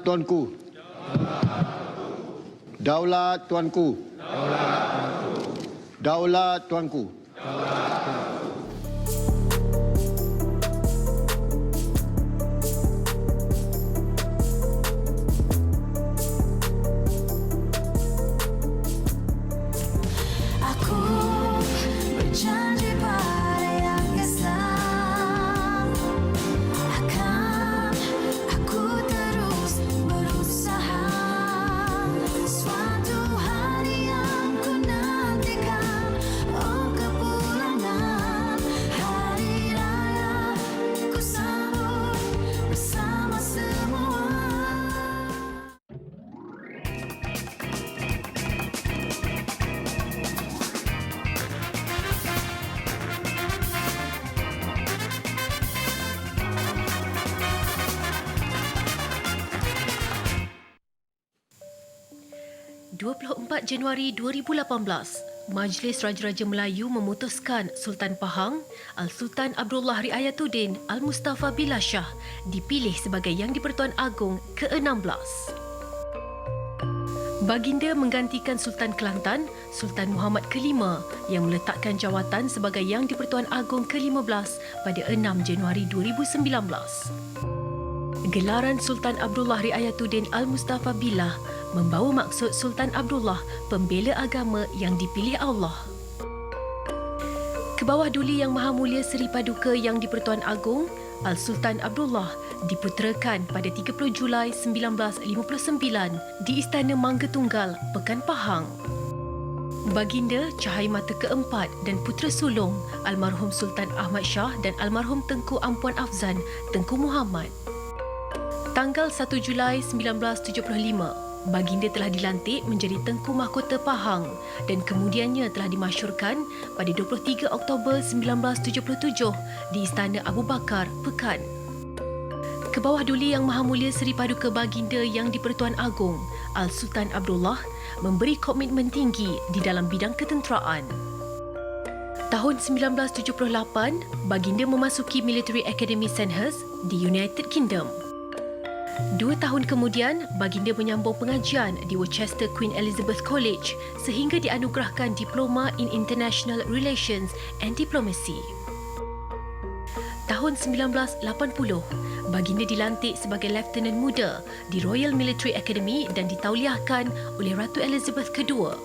Tuanku. Daulat Tuanku. Daulat Tuanku. Aku berjanji pada Yang Esa, akan aku terus berusaha. Suatu hari yang ku nantikan, oh kepulangan hari raya, ku sambut bersama semua. Januari 2018, Majlis Raja-Raja Melayu memutuskan Sultan Pahang, Al-Sultan Abdullah Riayatuddin Al-Mustafa Billah Shah dipilih sebagai Yang di-Pertuan Agong ke-16. Baginda menggantikan Sultan Kelantan, Sultan Muhammad ke-5 yang meletakkan jawatan sebagai Yang di-Pertuan Agong ke-15 pada 6 Januari 2019. Gelaran Sultan Abdullah Riayatuddin Al-Mustafa Billah membawa maksud Sultan Abdullah, pembela agama yang dipilih Allah. Kebawah Duli Yang Maha Mulia Seri Paduka Yang di-Pertuan Agong, Al-Sultan Abdullah diputerakan pada 30 Julai 1959 di Istana Mangga Tunggal, Pekan Pahang. Baginda cahaya mata keempat dan putera sulung almarhum Sultan Ahmad Shah dan almarhum Tengku Ampuan Afzan Tengku Muhammad. Tanggal 1 Julai 1975, Baginda telah dilantik menjadi Tengku Mahkota Pahang dan kemudiannya telah dimasyurkan pada 23 Oktober 1977 di Istana Abu Bakar, Pekan. Kebawah Duli Yang Maha Mulia Seri Paduka Baginda Yang di-Pertuan Agong, Al-Sultan Abdullah, memberi komitmen tinggi di dalam bidang ketenteraan. Tahun 1978, Baginda memasuki Military Academy Sandhurst di United Kingdom. 2 tahun kemudian, Baginda menyambung pengajian di Worcester Queen Elizabeth College sehingga dianugerahkan Diploma in International Relations and Diplomacy. Tahun 1980, Baginda dilantik sebagai Lieutenant Muda di Royal Military Academy dan ditauliahkan oleh Ratu Elizabeth II.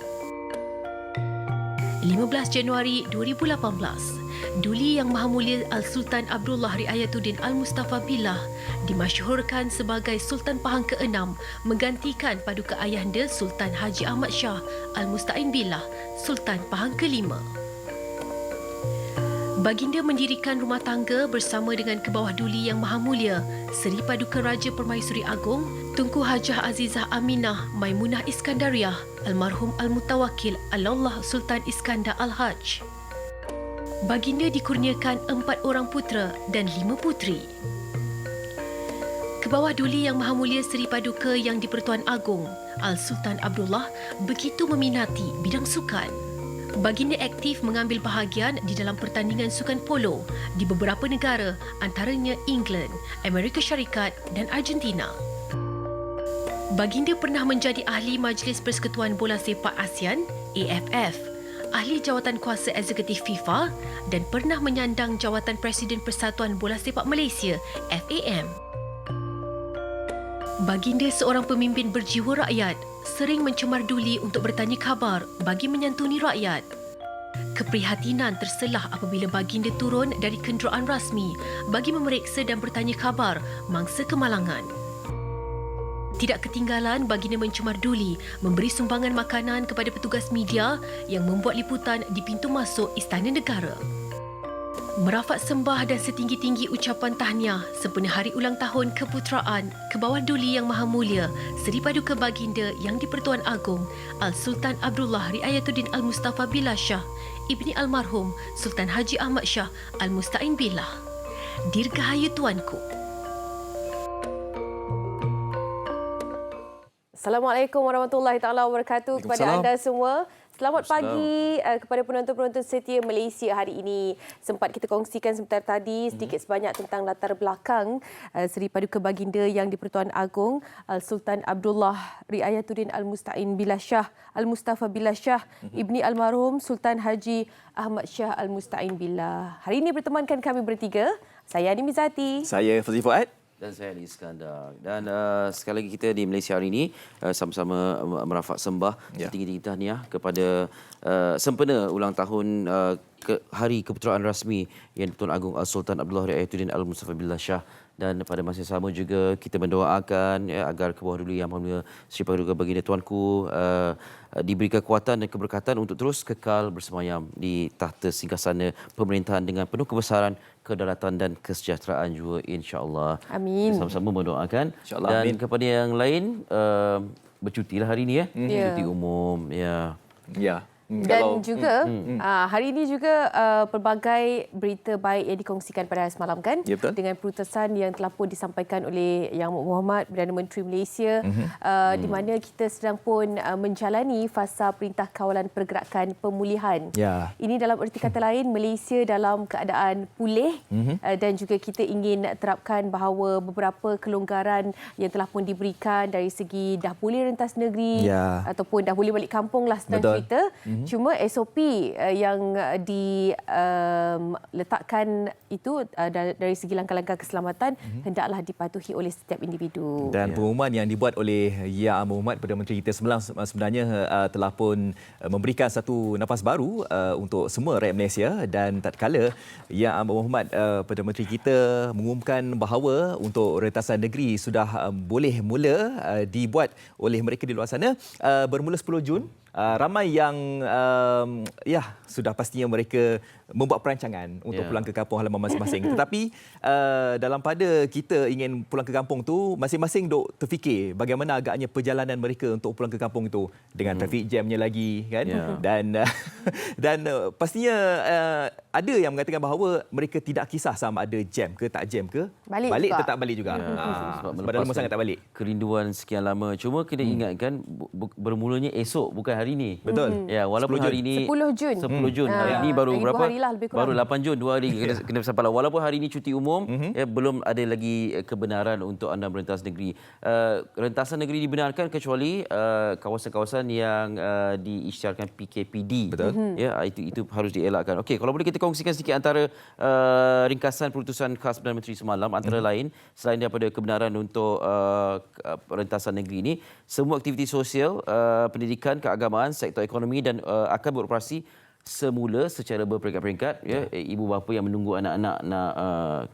15 Januari 2018, Duli Yang Maha Mulia Al-Sultan Abdullah Riayatuddin Al-Mustafa Billah dimasyhurkan sebagai Sultan Pahang ke-6 menggantikan paduka ayahanda Sultan Haji Ahmad Shah Al-Mustain Billah, Sultan Pahang ke-5. Baginda mendirikan rumah tangga bersama dengan Kebawah Duli Yang Maha Mulia Seri Paduka Raja Permaisuri Agong Tunku Hajah Azizah Aminah Maimunah Iskandariah almarhum Al-Mutawakil Allah Sultan Iskandar Al-Hajj. Baginda dikurniakan 4 orang putera dan 5 puteri. Kebawah Duli Yang Maha Mulia Seri Paduka Yang di-Pertuan Agong, Al-Sultan Abdullah begitu meminati bidang sukan. Baginda aktif mengambil bahagian di dalam pertandingan sukan polo di beberapa negara antaranya England, Amerika Syarikat dan Argentina. Baginda pernah menjadi ahli Majlis Persekutuan Bola Sepak ASEAN, AFF, ahli jawatan kuasa eksekutif FIFA dan pernah menyandang jawatan Presiden Persatuan Bola Sepak Malaysia, FAM. Baginda seorang pemimpin berjiwa rakyat, sering mencemar Duli untuk bertanya khabar bagi menyantuni rakyat. Keprihatinan terselah apabila Baginda turun dari kenderaan rasmi bagi memeriksa dan bertanya khabar mangsa kemalangan. Tidak ketinggalan Baginda mencemar Duli memberi sumbangan makanan kepada petugas media yang membuat liputan di pintu masuk Istana Negara. Merafat sembah dan setinggi-tinggi ucapan tahniah sempena hari ulang tahun keputeraan Kebawah Duli Yang Maha Mulia Seri Paduka Baginda Yang di-Pertuan Agong Al-Sultan Abdullah Riayatuddin Al-Mustafa Billah Shah Ibni Almarhum Sultan Haji Ahmad Shah Al-Mustain Billah. Dirgahayu Tuanku. Assalamualaikum warahmatullahi taala wabarakatuh kepada anda semua. Selamat pagi kepada penonton-penonton setia Malaysia hari ini. Sempat kita kongsikan sebentar tadi sedikit sebanyak tentang latar belakang Seri Paduka Baginda Yang di-Pertuan Agong Sultan Abdullah Riayatuddin Al-Musta'in Billah Shah Al-Mustafa Billah Shah Ibni Almarhum Sultan Haji Ahmad Shah Al-Musta'in Billah. Hari ini bertemankan kami bertiga. Saya Adi Mizati. Saya Fazli Fuad. Dan saya Ali Iskandar. Dan sekali lagi kita di Malaysia hari ini sama-sama merafak sembah setinggi-tinggi tahniah kepada sempena ulang tahun Hari Keputeraan Rasmi Yang di-Pertuan Agong Sultan Abdullah Riayatuddin Al-Mustafa Billah Shah. Dan pada masa yang sama juga kita mendoakan agar ke bawah dulu Yang Maha Mulia Seri Paduka Baginda Tuanku diberi kekuatan dan keberkatan untuk terus kekal bersemayam di tahta singgasana pemerintahan dengan penuh kebesaran, kedaulatan dan kesejahteraan juga, insya-Allah. Amin. Sama-sama mendoakan. InsyaAllah, Dan amin. kepada yang lain bercutilah hari ini ya. Cuti umum ya. Ya. Dan juga hari ini juga pelbagai berita baik yang dikongsikan pada hari semalam kan, Ya, betul. dengan perutusan yang telah pun disampaikan oleh Yang Muhammad Perdana Menteri Malaysia di mana kita sedang pun menjalani fasa Perintah Kawalan Pergerakan Pemulihan. Ya. Ini dalam erti kata lain Malaysia dalam keadaan pulih dan juga kita ingin terapkan bahawa beberapa kelonggaran yang telah pun diberikan dari segi dah boleh rentas negeri Ya. ataupun dah boleh balik kampung lah senang Betul. cerita. Cuma SOP yang diletakkan itu dari segi langkah-langkah keselamatan hendaklah dipatuhi oleh setiap individu. Dan pengumuman yang dibuat oleh Yang Muhammad Perdana Menteri kita semalam sebenarnya telah pun memberikan satu nafas baru untuk semua rakyat Malaysia. Dan tatkala Yang Muhammad Perdana Menteri kita mengumumkan bahawa untuk rentasan negeri sudah boleh mula dibuat oleh mereka di luar sana bermula 10 Jun. Ramai yang sudah pastinya mereka membuat perancangan untuk pulang ke kampung halaman masing-masing. Tetapi dalam pada kita ingin pulang ke kampung tu, masing-masing duk terfikir bagaimana agaknya perjalanan mereka untuk pulang ke kampung tu dengan trafik jamnya lagi kan. Dan pastinya ada yang mengatakan bahawa mereka tidak kisah sama ada jam ke tak jam ke, Balik juga. tetap balik juga. Sebab Padahal lama sangat tak balik. Kerinduan sekian lama. Cuma kena ingatkan bermulanya esok bukan hari ini. Betul. Ya, walaupun 10 Jun. hari ini 10 Jun. 10 Jun. Hari ini baru lagi 2 berapa? hari lah, lebih kurang. Baru 8 Jun, 2 hari kena sampai lah. Walaupun hari ini cuti umum, belum ada lagi kebenaran untuk anda merentas negeri. Rentasan negeri dibenarkan kecuali kawasan-kawasan yang diisytiharkan PKPD. Betul. Ya, itu harus dielakkan. Okey, kalau boleh kita kongsikan sedikit antara ringkasan perutusan khas Perdana Menteri semalam, antara lain selain daripada kebenaran untuk rentasan negeri ini, semua aktiviti sosial, pendidikan, keagamaan, sektor ekonomi dan akan beroperasi semula secara berperingkat-peringkat. Ya, ibu bapa yang menunggu anak-anak nak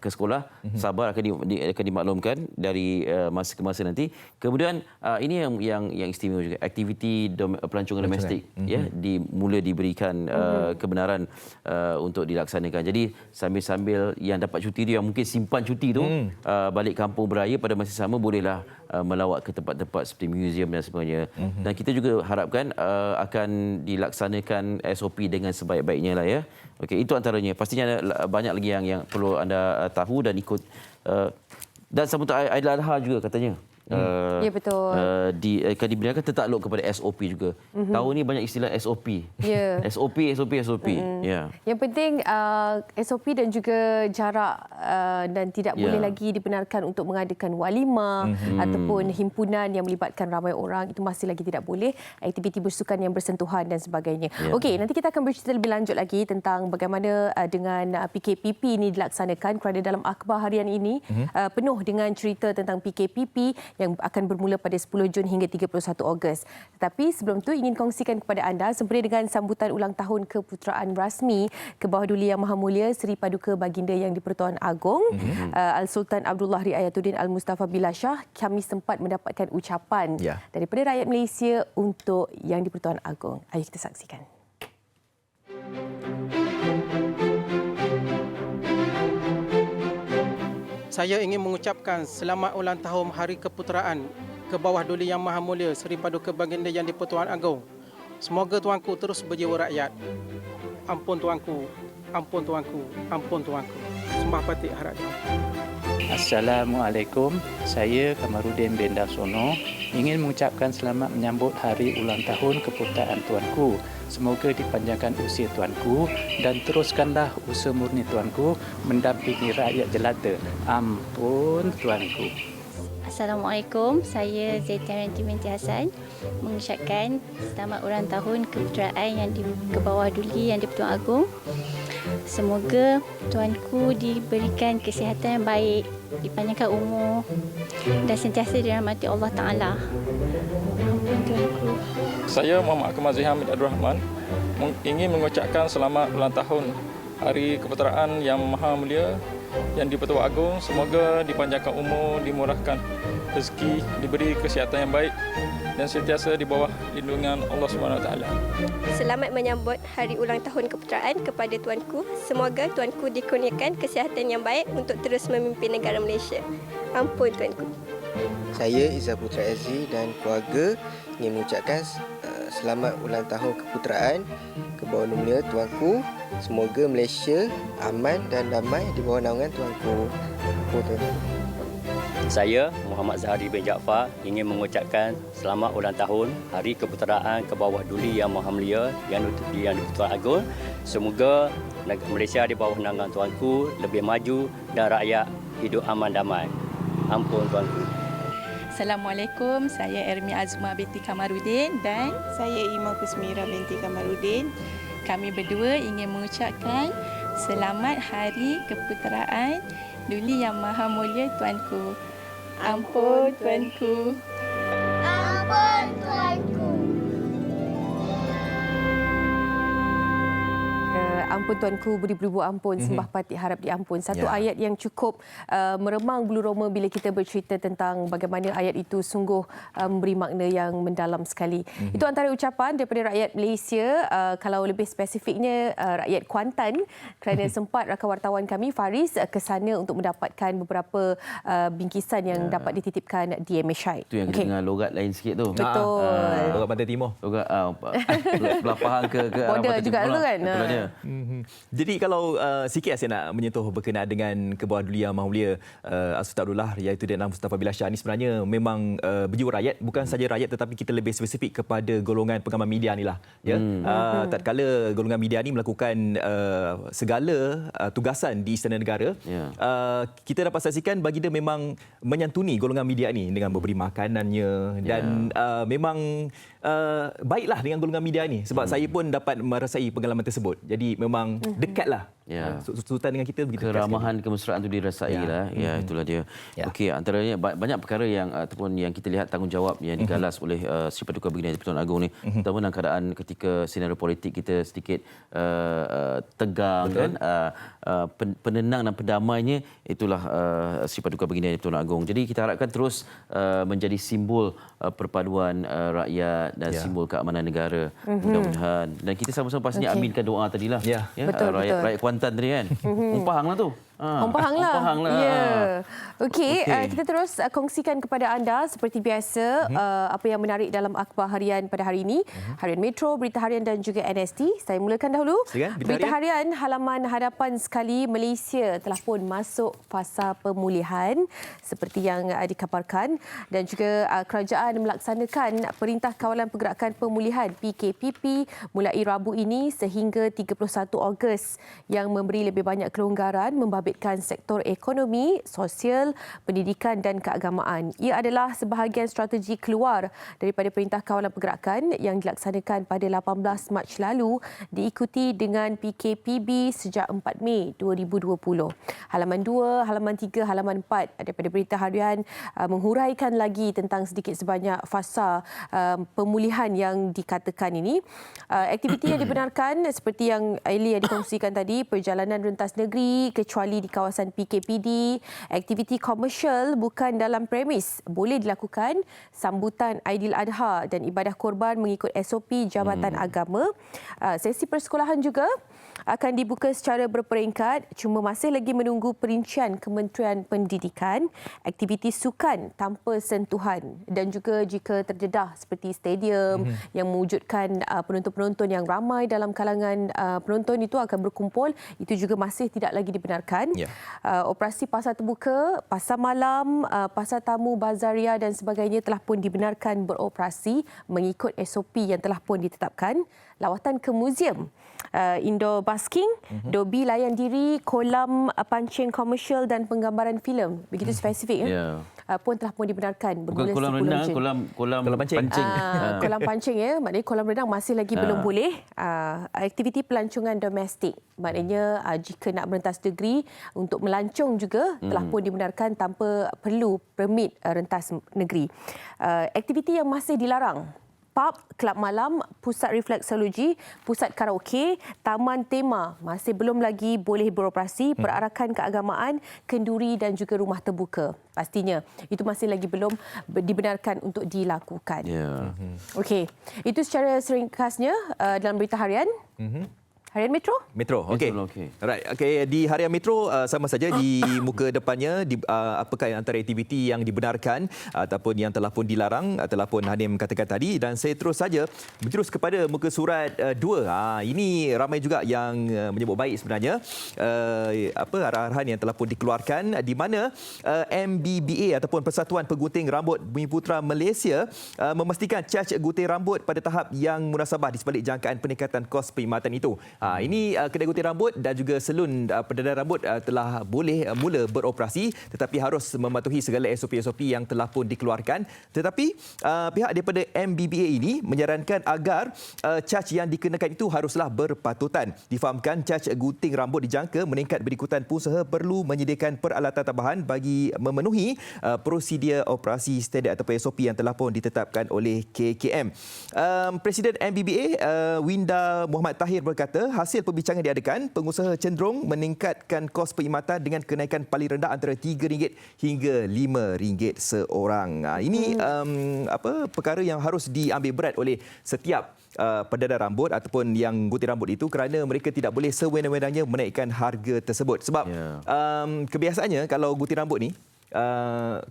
ke sekolah sabar, akan dimaklumkan dari masa ke masa nanti. Kemudian ini yang istimewa juga, aktiviti pelancongan domestik ya mula diberikan kebenaran untuk dilaksanakan. Jadi sambil-sambil yang dapat cuti tu, yang mungkin simpan cuti tu balik kampung beraya, pada masa sama bolehlah melawat ke tempat-tempat seperti museum dan sebagainya. Dan kita juga harapkan akan dilaksanakan SOP dengan sebaik-baiknya lah ya. Okey, itu antaranya. Pastinya banyak lagi yang perlu anda tahu dan ikut. Dan sambutan Ailadha juga katanya. Ya, betul. Akan dibenarkan tertakluk kepada SOP juga. Tahun ni banyak istilah SOP. Ya. SOP. Ya. Yang penting SOP dan juga jarak dan tidak boleh lagi dibenarkan untuk mengadakan walimah ataupun himpunan yang melibatkan ramai orang, itu masih lagi tidak boleh. Aktiviti bersukan yang bersentuhan dan sebagainya. Okey, nanti kita akan bercerita lebih lanjut lagi tentang bagaimana dengan PKPP ini dilaksanakan, kerana dalam akhbar harian ini penuh dengan cerita tentang PKPP yang akan bermula pada 10 Jun hingga 31 Ogos. Tetapi sebelum tu ingin kongsikan kepada anda sempena dengan sambutan ulang tahun keputeraan rasmi ke bawah duli Yang Maha Mulia Seri Paduka Baginda Yang di-Pertuan Agong Al-Sultan Abdullah Riayatuddin Al-Mustafa Billah Shah, kami sempat mendapatkan ucapan daripada rakyat Malaysia untuk Yang di-Pertuan Agong. Ayo kita saksikan. Saya ingin mengucapkan selamat ulang tahun Hari Keputeraan ke bawah duli Yang Maha Mulia Seri Paduka Baginda Yang di-Pertuan Agong. Semoga tuanku terus berjiwa rakyat. Ampun tuanku, ampun tuanku, ampun tuanku. Sembah Patik Harap Jam. Assalamualaikum, saya Kamarudin bin Dasono ingin mengucapkan selamat menyambut hari ulang tahun keputaan Tuanku. Semoga dipanjangkan usia Tuanku dan teruskanlah usaha murni Tuanku mendampingi rakyat jelata. Ampun Tuanku. Assalamualaikum, saya Zaitian binti Hassan mengucapkan selamat ulang tahun keputeraan yang ke bawah Duli Yang di-Pertuan Agong. Semoga tuanku diberikan kesihatan yang baik, dipanjangkan umur dan sentiasa dirahmati Allah Ta'ala. Ampun tuanku. Saya Muhammad Akmal Hamid Abdul Rahman ingin mengucapkan selamat ulang tahun Hari Keputeraan Yang Maha Mulia Yang di-Pertuan Agong. Semoga dipanjangkan umur, dimurahkan rezeki, diberi kesihatan yang baik dan sentiasa di bawah lindungan Allah SWT. Selamat menyambut Hari Ulang Tahun Keputeraan kepada tuanku. Semoga tuanku dikurniakan kesihatan yang baik untuk terus memimpin negara Malaysia. Ampun tuanku. Saya Izzah Putra Aziz dan keluarga ingin mengucapkan selamat ulang tahun keputeraan ke bawah dunia tuanku. Semoga Malaysia aman dan damai di bawah naungan tuanku. Ampun tuanku. Saya Muhammad Zahari bin Jaafar ingin mengucapkan selamat ulang tahun Hari Keputeraan ke bawah Duli Yang Maha Mulia Yang di-Pertuan Agong. Semoga Malaysia di bawah naungan tuanku lebih maju dan rakyat hidup aman damai. Ampun tuanku. Assalamualaikum, saya Ermi Azuma binti Kamarudin dan saya Ima Kusmira binti Kamarudin. Kami berdua ingin mengucapkan selamat Hari Keputeraan Duli Yang Maha Mulia Tuanku. Ampun tuanku. Ampun tuanku. Ampun tuanku, beribu-ribu ampun, sembah pati harap diampun. Satu ayat yang cukup meremang bulu roma bila kita bercerita tentang bagaimana ayat itu sungguh memberi makna yang mendalam sekali. Itu antara ucapan daripada rakyat Malaysia, kalau lebih spesifiknya rakyat Kuantan, kerana sempat rakan wartawan kami Faris ke sana untuk mendapatkan beberapa bingkisan yang dapat dititipkan di MSI. Itu yang kita dengar logat lain sikit tu. Betul. Logat Pantai Timur. Logat belah Pahang ke arah Border Pantai juga Timur tu kan. Itulah dia. Jadi kalau sikit saya nak menyentuh berkenaan dengan ke bawah Duli Yang Maha Mulia Sultan Abdullah iaitu Datuk Mustafa Billah Shah ni sebenarnya memang berjiwa rakyat, bukan saja rakyat tetapi kita lebih spesifik kepada golongan pengamal media ni lah ya. Tatkala golongan media ni melakukan segala tugasan di Istana Negara, kita dapat saksikan baginda memang menyantuni golongan media ni dengan memberi makanannya dan memang baiklah dengan golongan media ni sebab saya pun dapat merasai pengalaman tersebut. Jadi memang dekatlah. Sultan dengan kita begitu. Keramahan, kemesraan itu dirasai lah. Ya, itulah dia. Okey, antaranya banyak perkara yang ataupun yang kita lihat tanggungjawab yang digalas oleh Sri Paduka Baginda di-Pertuan Agong ni. Terutama dalam keadaan ketika senario politik kita sedikit tegang kan. Penenang dan pendamainya itulah Sri Paduka Baginda di-Pertuan Agong. Jadi kita harapkan terus menjadi simbol perpaduan rakyat dan simbol keamanan negara. Mudah-mudahan dan kita sama-sama pastinya aminkan doa tadilah. Betul, Rakyat Kuantan tadi kan. Orang Pahang lah tu. Orang Pahang lah. Ya. Okey, kita terus kongsikan kepada anda seperti biasa apa yang menarik dalam akhbar harian pada hari ini. Harian Metro, Berita Harian dan juga NST. Saya mulakan dahulu. Berita Harian halaman hadapan sekali, Malaysia telah pun masuk fasa pemulihan seperti yang dikabarkan dan juga kerajaan melaksanakan Perintah Kawalan Pergerakan Pemulihan PKPP mulai Rabu ini sehingga 31 Ogos yang memberi lebih banyak kelonggaran membabitkan sektor ekonomi, sosial, pendidikan dan keagamaan. Ia adalah sebahagian strategi keluar daripada Perintah Kawalan Pergerakan yang dilaksanakan pada 18 Mac lalu diikuti dengan PKPB sejak 4 Mei 2020. Halaman 2, halaman 3, halaman 4 daripada Berita Harian menghuraikan lagi tentang sedikit sebanyak fasa pemulihan yang dikatakan ini. Aktiviti yang dibenarkan seperti yang Aili yang dikongsikan tadi, perjalanan rentas negeri kecuali di kawasan PKPD, aktiviti komersial bukan dalam premis boleh dilakukan, sambutan Aidiladha dan ibadah korban mengikut SOP Jabatan Agama. Sesi persekolahan juga akan dibuka secara berperingkat, cuma masih lagi menunggu perincian Kementerian Pendidikan. Aktiviti sukan tanpa sentuhan dan juga jika terdedah seperti stadium yang mewujudkan penonton-penonton yang ramai dalam kalangan penonton itu akan berkumpul, itu juga masih tidak lagi dibenarkan. dilakukan. Operasi pasar terbuka, pasar malam, pasar tamu, bazaria dan sebagainya telah pun dibenarkan beroperasi mengikut SOP yang telah pun ditetapkan. Lawatan ke muzium, indoor basking, dobi layan diri, kolam pancing komersial dan penggambaran filem. Begitu spesifik pun telah pun dibenarkan. Bukan kolam renang, kolam pancing. Kolam pancing maknanya kolam renang masih lagi belum boleh. Aktiviti pelancongan domestik, maknanya jika nak merentas negeri untuk melancong juga telah pun dibenarkan tanpa perlu permit rentas negeri. Aktiviti yang masih dilarang, pub, kelab malam, pusat refleksologi, pusat karaoke, taman tema masih belum lagi boleh beroperasi, perarakan keagamaan, kenduri dan juga rumah terbuka. Pastinya itu masih lagi belum dibenarkan untuk dilakukan. Okey, itu secara seringkasnya dalam berita harian. Harian Metro? Metro, okey. Right. Okey, di Harian Metro sama saja di muka depannya apakah antara aktiviti yang dibenarkan ataupun yang telah pun dilarang, telah pun Hanim katakan tadi, dan saya terus saja berterus kepada muka surat 2. Ini ramai juga yang menyebut baik sebenarnya arah-arahan yang telah pun dikeluarkan di mana MBBA ataupun Persatuan Penggunting Rambut Bumi Putra Malaysia memastikan caj gunting rambut pada tahap yang munasabah di sebalik jangkaan peningkatan kos perkhidmatan itu. Ini kedai gunting rambut dan juga salon pendadan rambut telah boleh mula beroperasi, tetapi harus mematuhi segala SOP-SOP yang telah pun dikeluarkan. Tetapi pihak daripada MBBA ini menyarankan agar caj yang dikenakan itu haruslah berpatutan. Difahamkan caj gunting rambut dijangka meningkat berikutan pengusaha perlu menyediakan peralatan tambahan bagi memenuhi prosedur operasi standard atau SOP yang telah pun ditetapkan oleh KKM. Presiden MBBA Winda Muhammad Tahir berkata, hasil perbincangan diadakan, pengusaha cenderung meningkatkan kos perkhidmatan dengan kenaikan paling rendah antara RM3 hingga RM5 seorang. Ini perkara yang harus diambil berat oleh setiap pendadan rambut ataupun yang gunting rambut itu, kerana mereka tidak boleh sewenang-wenangnya menaikkan harga tersebut. Sebab kebiasaannya kalau gunting rambut ni,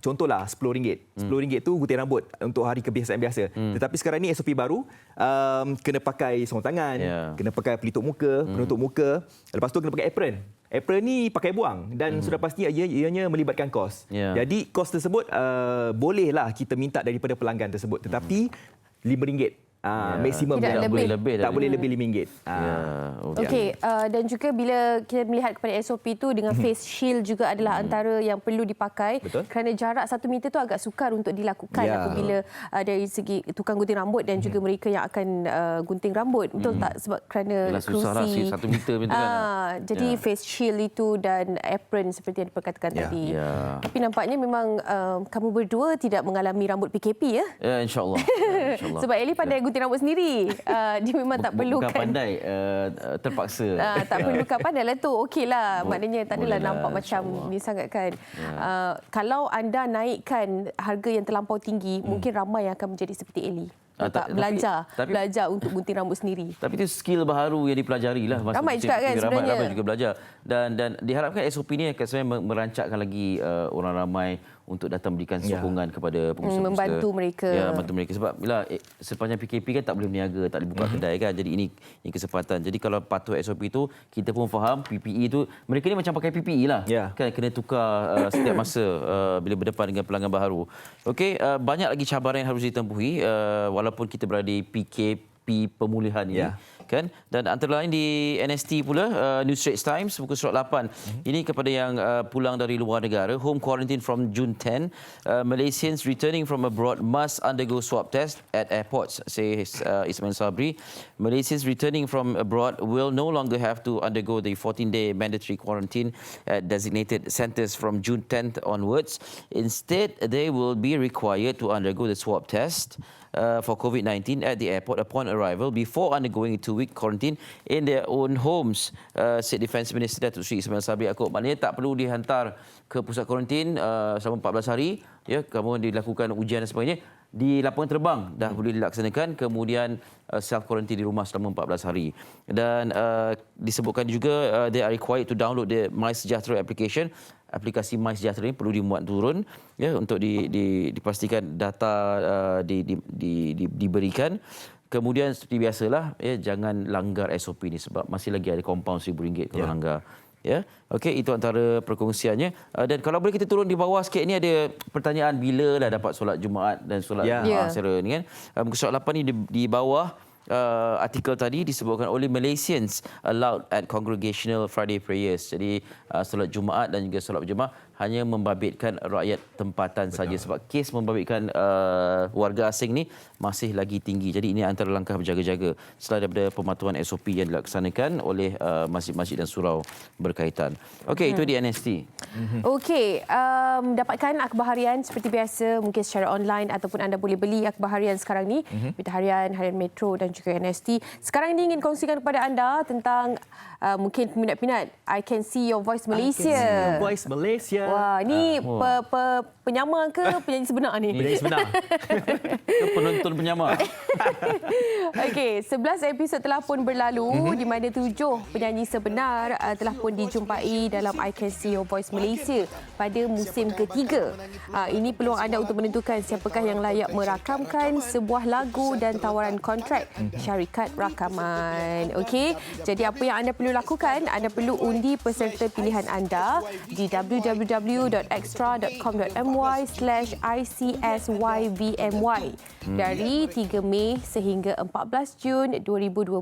contohlah RM10. RM10 tu gunting rambut untuk hari kebiasaan biasa. Tetapi sekarang ni SOP baru, kena pakai sarung tangan, kena pakai pelitup muka, penutup muka, lepas tu kena pakai apron. Apron ni pakai buang dan sudah pasti ianya melibatkan kos. Jadi kos tersebut bolehlah kita minta daripada pelanggan tersebut, tetapi RM5. Maksimum tidak lebih. Tak boleh lebih RM5. Okey, dan juga bila kita melihat kepada SOP itu dengan face shield juga adalah antara yang perlu dipakai. Betul. Kerana jarak 1 meter itu agak sukar untuk dilakukan apabila dari segi tukang gunting rambut dan juga mereka yang akan gunting rambut. Betul tak? Sebab kerana kerusi. 1 meter macam kan. Jadi face shield itu dan apron seperti yang diperkatakan tadi. Tapi nampaknya memang kamu berdua tidak mengalami rambut PKP ya? Ya, insya-Allah. Sebab Eli pandai gunting rambut sendiri. Dia memang tak perlukan. Bukan pandai, terpaksa. Tak perlukan pandai lah tu. Okeylah. Maknanya tak adalah nampak macam ni sangat kan. Kalau anda naikkan harga yang terlampau tinggi, mungkin ramai yang akan menjadi seperti Eli. Belajar untuk gunting rambut sendiri. Tapi itu skill baharu yang dipelajari lah. Ramai juga kan sebenarnya. Ramai juga belajar. Dan diharapkan SOP ini akan sebenarnya merancakkan lagi orang ramai untuk datang berikan sokongan kepada pengusaha-pengusaha. Membantu mereka. Ya, membantu mereka. Sebab bila sepanjang PKP kan tak boleh berniaga, tak boleh buka kedai kan. Jadi ini kesempatan. Jadi kalau patuh SOP itu, kita pun faham PPE itu, mereka ni macam pakai PPE lah. Kan kena tukar setiap masa bila berdepan dengan pelanggan baharu. Okey, banyak lagi cabaran yang harus ditempuhi walaupun kita berada di PKP pemulihan ini. Kan, dan antara lain di NST pula, New Straits Times buku surat 8 ini kepada yang pulang dari luar negara, home quarantine from June 10, Malaysians returning from abroad must undergo swab test at airports, says Ismail Sabri. Malaysians returning from abroad will no longer have to undergo the 14-day mandatory quarantine at designated centres from June 10th onwards. Instead, they will be required to undergo the swab test for COVID-19 at the airport upon arrival before undergoing a 2-week quarantine in their own homes, said Defence Minister Datuk Seri Ismail Sabri Yaakob. Maknanya tak perlu dihantar ke pusat kuarantin selama 14 hari, kemudian dilakukan ujian dan sebagainya. Di lapangan terbang dah boleh dilaksanakan, kemudian self quarantine di rumah selama 14 hari. Dan disebutkan juga they are required to download the MySejahtera application. Aplikasi MySejahtera ini perlu dimuat turun untuk dipastikan data diberikan. Kemudian seperti biasalah jangan langgar SOP ni sebab masih lagi ada kompaun RM1,000 kalau langgar. Ya, okey, itu antara perkongsiannya. Dan kalau boleh kita turun di bawah sikit, ini ada pertanyaan bila dah dapat solat Jumaat dan solat Jumaat secara ni kan. Muka surat 8 ni di bawah artikel tadi disebutkan oleh Malaysians allowed at congregational Friday prayers. Jadi solat Jumaat dan juga solat berjemaah hanya membabitkan rakyat tempatan saja, sebab kes membabitkan warga asing ni masih lagi tinggi. Jadi ini antara langkah berjaga-jaga setelah daripada pematuhan SOP yang dilaksanakan oleh masjid-masjid dan surau berkaitan. Okey, itu di NST. Okey, dapatkan akhbar harian seperti biasa, mungkin secara online ataupun anda boleh beli akhbar harian sekarang ni, Berita Harian, Harian Metro dan juga NST. Sekarang ini ingin kongsikan kepada anda tentang mungkin peminat-peminat I Can See Your Voice Malaysia. I Can See Your Voice Malaysia. Wah, ni penyamar ke penyanyi sebenar ni? Penyanyi sebenar. Ke penonton penyamar. Okey, 11 episod telah pun berlalu di mana 7 penyanyi sebenar telah pun dijumpai dalam I Can See Your Voice Malaysia pada musim ketiga. Ini peluang anda untuk menentukan siapakah yang layak merakamkan sebuah lagu dan tawaran kontrak syarikat rakaman. Okey, jadi apa yang anda perlu lakukan? Anda perlu undi peserta pilihan anda di www.extra.com.my/ICSYVMY dari 3 Mei sehingga 14 Jun 2020.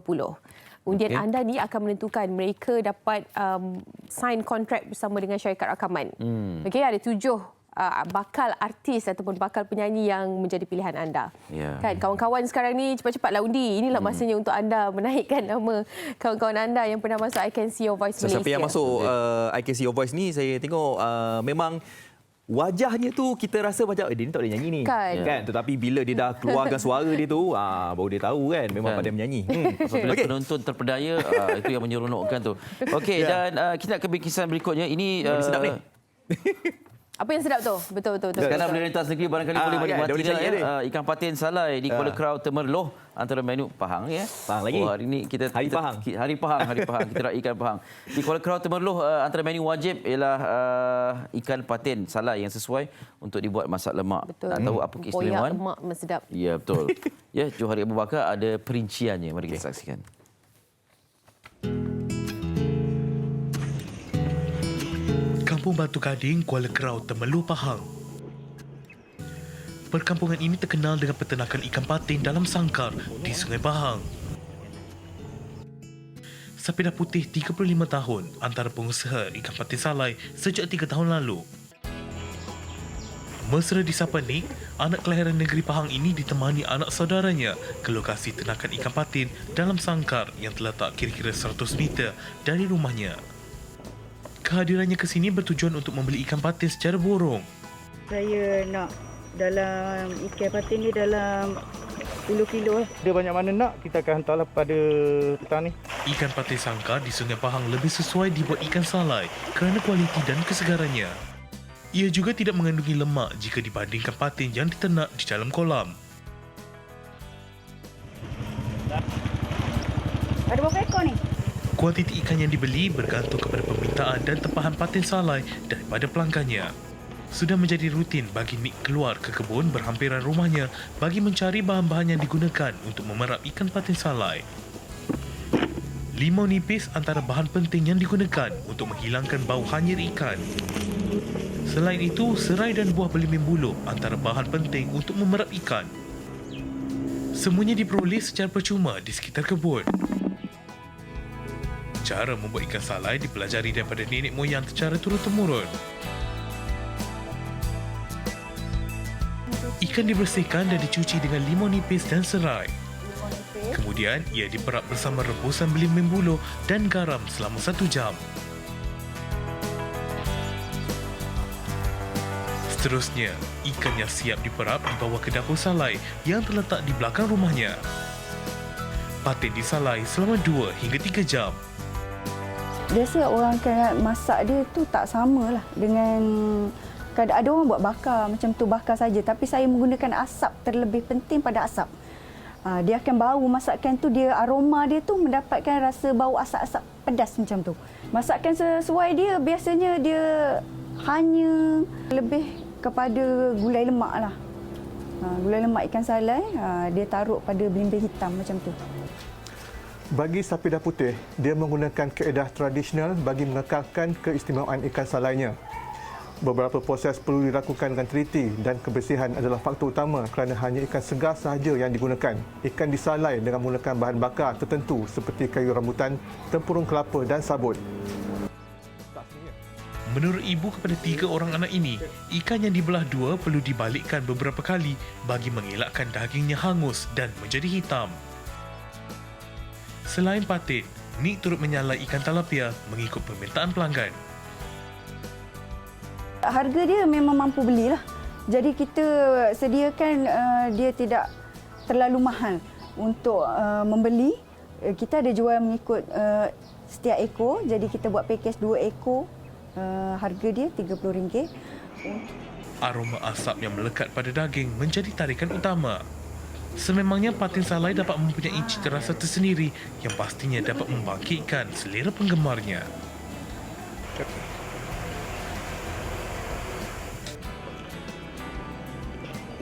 Undian anda ni akan menentukan mereka dapat sign kontrak bersama dengan syarikat rakaman. Okey, ada 7 bakal artis ataupun bakal penyanyi yang menjadi pilihan anda. Kan, kawan-kawan sekarang ni cepat-cepatlah undi. Inilah masanya untuk anda menaikkan nama kawan-kawan anda yang pernah masuk I Can See Your Voice Malaysia. Siapa yang masuk I Can See Your Voice ni, saya tengok memang wajahnya tu kita rasa macam dia ni tak boleh nyanyi ni. Kan? Tetapi bila dia dah keluarkan suara dia tu, baru dia tahu kan memang pandai menyanyi. Apabila penonton terpedaya, itu yang menyeronokkan tu. Okey, dan kita ke bingkisan berikutnya. Ini sedap ni. Apa yang sedap tu? Betul. Sekarang boleh rentas negeri barangkali boleh menikmati ikan patin salai di Kuala Kerau Temerloh antara menu Pahang ya. Pahang lagi. Hari ini Hari Pahang. Hari Pahang kita nak ikan Pahang. Di Kuala Kerau Temerloh antara menu wajib ialah ikan patin salai yang sesuai untuk dibuat masak lemak. Betul. Nak tahu apa keistimewaan? Lemak sedap. Ya, betul. Ya, Johari Abu Bakar ada perinciannya. Mari kita saksikan. Kampung Batu Gading, Kuala Kerau, Temerloh, Pahang. Perkampungan ini terkenal dengan peternakan ikan patin dalam sangkar di Sungai Pahang. Sapida Putih 35 tahun antara pengusaha ikan patin salai sejak 3 tahun lalu. Mesra disapa Nik, anak kelahiran negeri Pahang ini ditemani anak saudaranya ke lokasi ternakan ikan patin dalam sangkar yang terletak kira-kira 100 meter dari rumahnya. Kehadirannya ke sini bertujuan untuk membeli ikan patin secara borong. Saya nak dalam ikan patin ni dalam 10 kilo. Dia banyak mana nak, kita akan hantarlah pada petani. Ikan patin sangkar di Sungai Pahang lebih sesuai dibuat ikan salai kerana kualiti dan kesegarannya. Ia juga tidak mengandungi lemak jika dibandingkan patin yang diternak di dalam kolam. Ada berapa ekor ni? Kuantiti ikan yang dibeli bergantung kepada permintaan dan tempahan patin salai daripada pelanggannya. Sudah menjadi rutin bagi Nik keluar ke kebun berhampiran rumahnya bagi mencari bahan-bahan yang digunakan untuk memerap ikan patin salai. Limau nipis antara bahan penting yang digunakan untuk menghilangkan bau hanyir ikan. Selain itu, serai dan buah belimbing buluh antara bahan penting untuk memerap ikan. Semuanya diperoleh secara percuma di sekitar kebun. Cara membuat ikan salai dipelajari daripada nenek moyang secara turun-temurun. Ikan dibersihkan dan dicuci dengan limau nipis dan serai. Kemudian, ia diperap bersama rebusan belimbing buluh dan garam selama 1 jam. Seterusnya, ikan yang siap diperap dibawa ke dapur salai yang terletak di belakang rumahnya. Patin disalai selama 2 hingga 3 jam. Biasa orang akan masak dia tu tak samalah dengan kadang ada orang buat bakar macam tu bakar saja, tapi saya menggunakan asap, terlebih penting pada asap. Dia akan bau masakan tu, dia aroma dia tu mendapatkan rasa bau asap-asap pedas macam tu. Masakan sesuai dia biasanya dia hanya lebih kepada gulai lemak lah. Gulai lemak ikan salai dia taruh pada belimbing hitam macam tu. Bagi Sapidah Putih, dia menggunakan kaedah tradisional bagi mengekalkan keistimewaan ikan salainya. Beberapa proses perlu dilakukan dengan teliti dan kebersihan adalah faktor utama kerana hanya ikan segar sahaja yang digunakan. Ikan disalai dengan menggunakan bahan bakar tertentu seperti kayu rambutan, tempurung kelapa dan sabut. Menurut ibu kepada 3 orang anak ini, ikan yang dibelah dua perlu dibalikkan beberapa kali bagi mengelakkan dagingnya hangus dan menjadi hitam. Selain patin, Nik turut menyalai ikan tilapia mengikut permintaan pelanggan. Harga dia memang mampu belilah. Jadi kita sediakan dia tidak terlalu mahal untuk membeli. Kita ada jual mengikut setiap ekor. Jadi kita buat pakej 2 ekor. Harga dia RM30. Aroma asap yang melekat pada daging menjadi tarikan utama. Sememangnya patin salai dapat mempunyai cita rasa tersendiri yang pastinya dapat membangkitkan selera penggemarnya.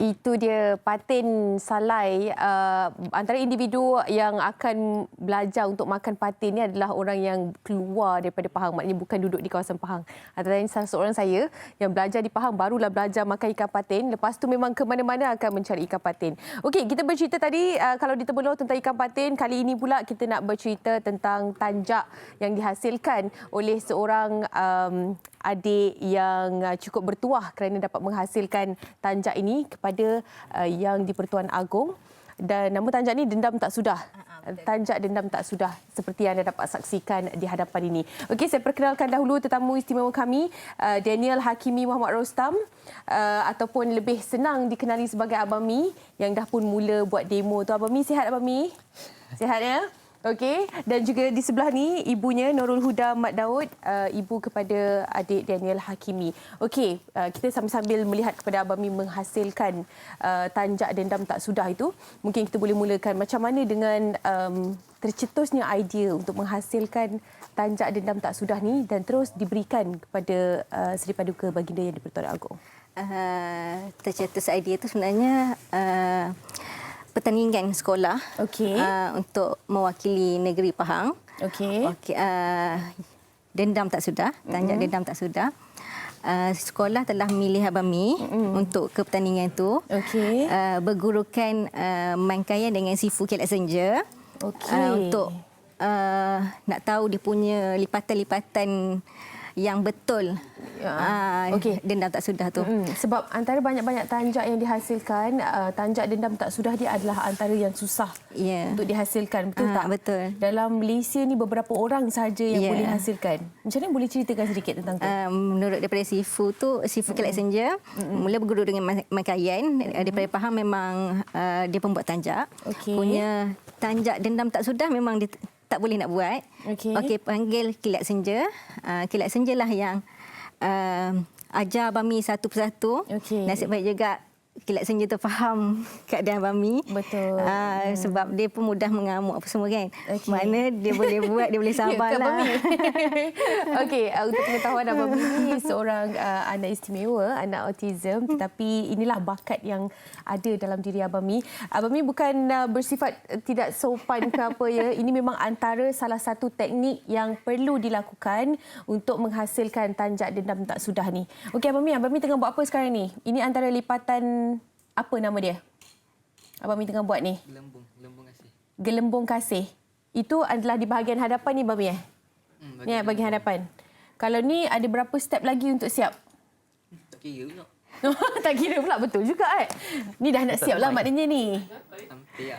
Itu dia patin salai. Antara individu yang akan belajar untuk makan patin ni adalah orang yang keluar daripada Pahang. Maknanya bukan duduk di kawasan Pahang. Antara salah seorang saya yang belajar di Pahang barulah belajar makan ikan patin. Lepas tu memang ke mana-mana akan mencari ikan patin. Okey, kita bercerita tadi kalau di Tebeloh tentang ikan patin. Kali ini pula kita nak bercerita tentang tanjak yang dihasilkan oleh seorang adik yang cukup bertuah kerana dapat menghasilkan tanjak ini kepada yang di-Pertuan Agong. Dan nama tanjak ni Dendam Tak Sudah. Tanjak Dendam Tak Sudah seperti yang anda dapat saksikan di hadapan ini. Okey, saya perkenalkan dahulu tetamu istimewa kami, Daniel Hakimi Muhammad Rostam, ataupun lebih senang dikenali sebagai Abang Mi yang dah pun mula buat demo tu. Abang Mi, sihat Abang Mi? Sihat ya? Okey, dan juga di sebelah ni ibunya Nurul Huda Mat Daud, ibu kepada adik Daniel Hakimi. Okey, kita sambil-sambil melihat kepada Abang Mi menghasilkan tanjak Dendam Tak Sudah itu. Mungkin kita boleh mulakan macam mana dengan tercetusnya idea untuk menghasilkan tanjak Dendam Tak Sudah ni dan terus diberikan kepada Seri Paduka Baginda Yang di-Pertuan Agong. Tercetus idea itu sebenarnya pertandingan sekolah untuk mewakili negeri Pahang. Dendam Tak Sudah, tanjak Dendam Tak Sudah. Sekolah telah memilih Abang Mi untuk ke pertandingan itu. Bergurukan Mankaya dengan Sifu Kilat Senja. Untuk nak tahu dia punya lipatan-lipatan yang betul Dendam Tak Sudah tu. Sebab antara banyak-banyak tanjak yang dihasilkan, tanjak Dendam Tak Sudah dia adalah antara yang susah untuk dihasilkan. Betul tak? Betul. Dalam Malaysia ni beberapa orang sahaja yang boleh hasilkan. Macam mana boleh ceritakan sedikit tentang tu? Menurut daripada Sifu tu, Sifu Kilat Senja, mula berguru dengan Makayan. Daripada Pahang memang dia pembuat tanjak. Punya tanjak Dendam Tak Sudah memang dia tak boleh nak buat. Panggil Kilat Senja. Kilat Senja lah yang ajar Abang Mi satu persatu. Nasib baik juga Kilat Senja tu faham keadaan Abang Mi. Betul. Sebab dia pun mudah mengamuk apa semua kan. Mana dia boleh buat, dia boleh sabarlah. Okey, untuk pengetahuan Abang Mi ni seorang anak istimewa, anak autism, tetapi inilah bakat yang ada dalam diri Abang Mi. Abang Mi bukan bersifat tidak sopan ke apa ya. Ini memang antara salah satu teknik yang perlu dilakukan untuk menghasilkan tanjak Dendam Tak Sudah ni. Okey Abang Mi tengah buat apa sekarang ni? Ini antara lipatan apa nama dia? Abang Mi tengah buat ni? Gelembung kasih. Gelembung kasih. Itu adalah di bahagian hadapan ni Abang Mi ni bahagian hadapan. Kalau ni ada berapa step lagi untuk siap? Tak kira pula. Tak kira pula, betul juga Ni dah nak siap lah maknanya ni.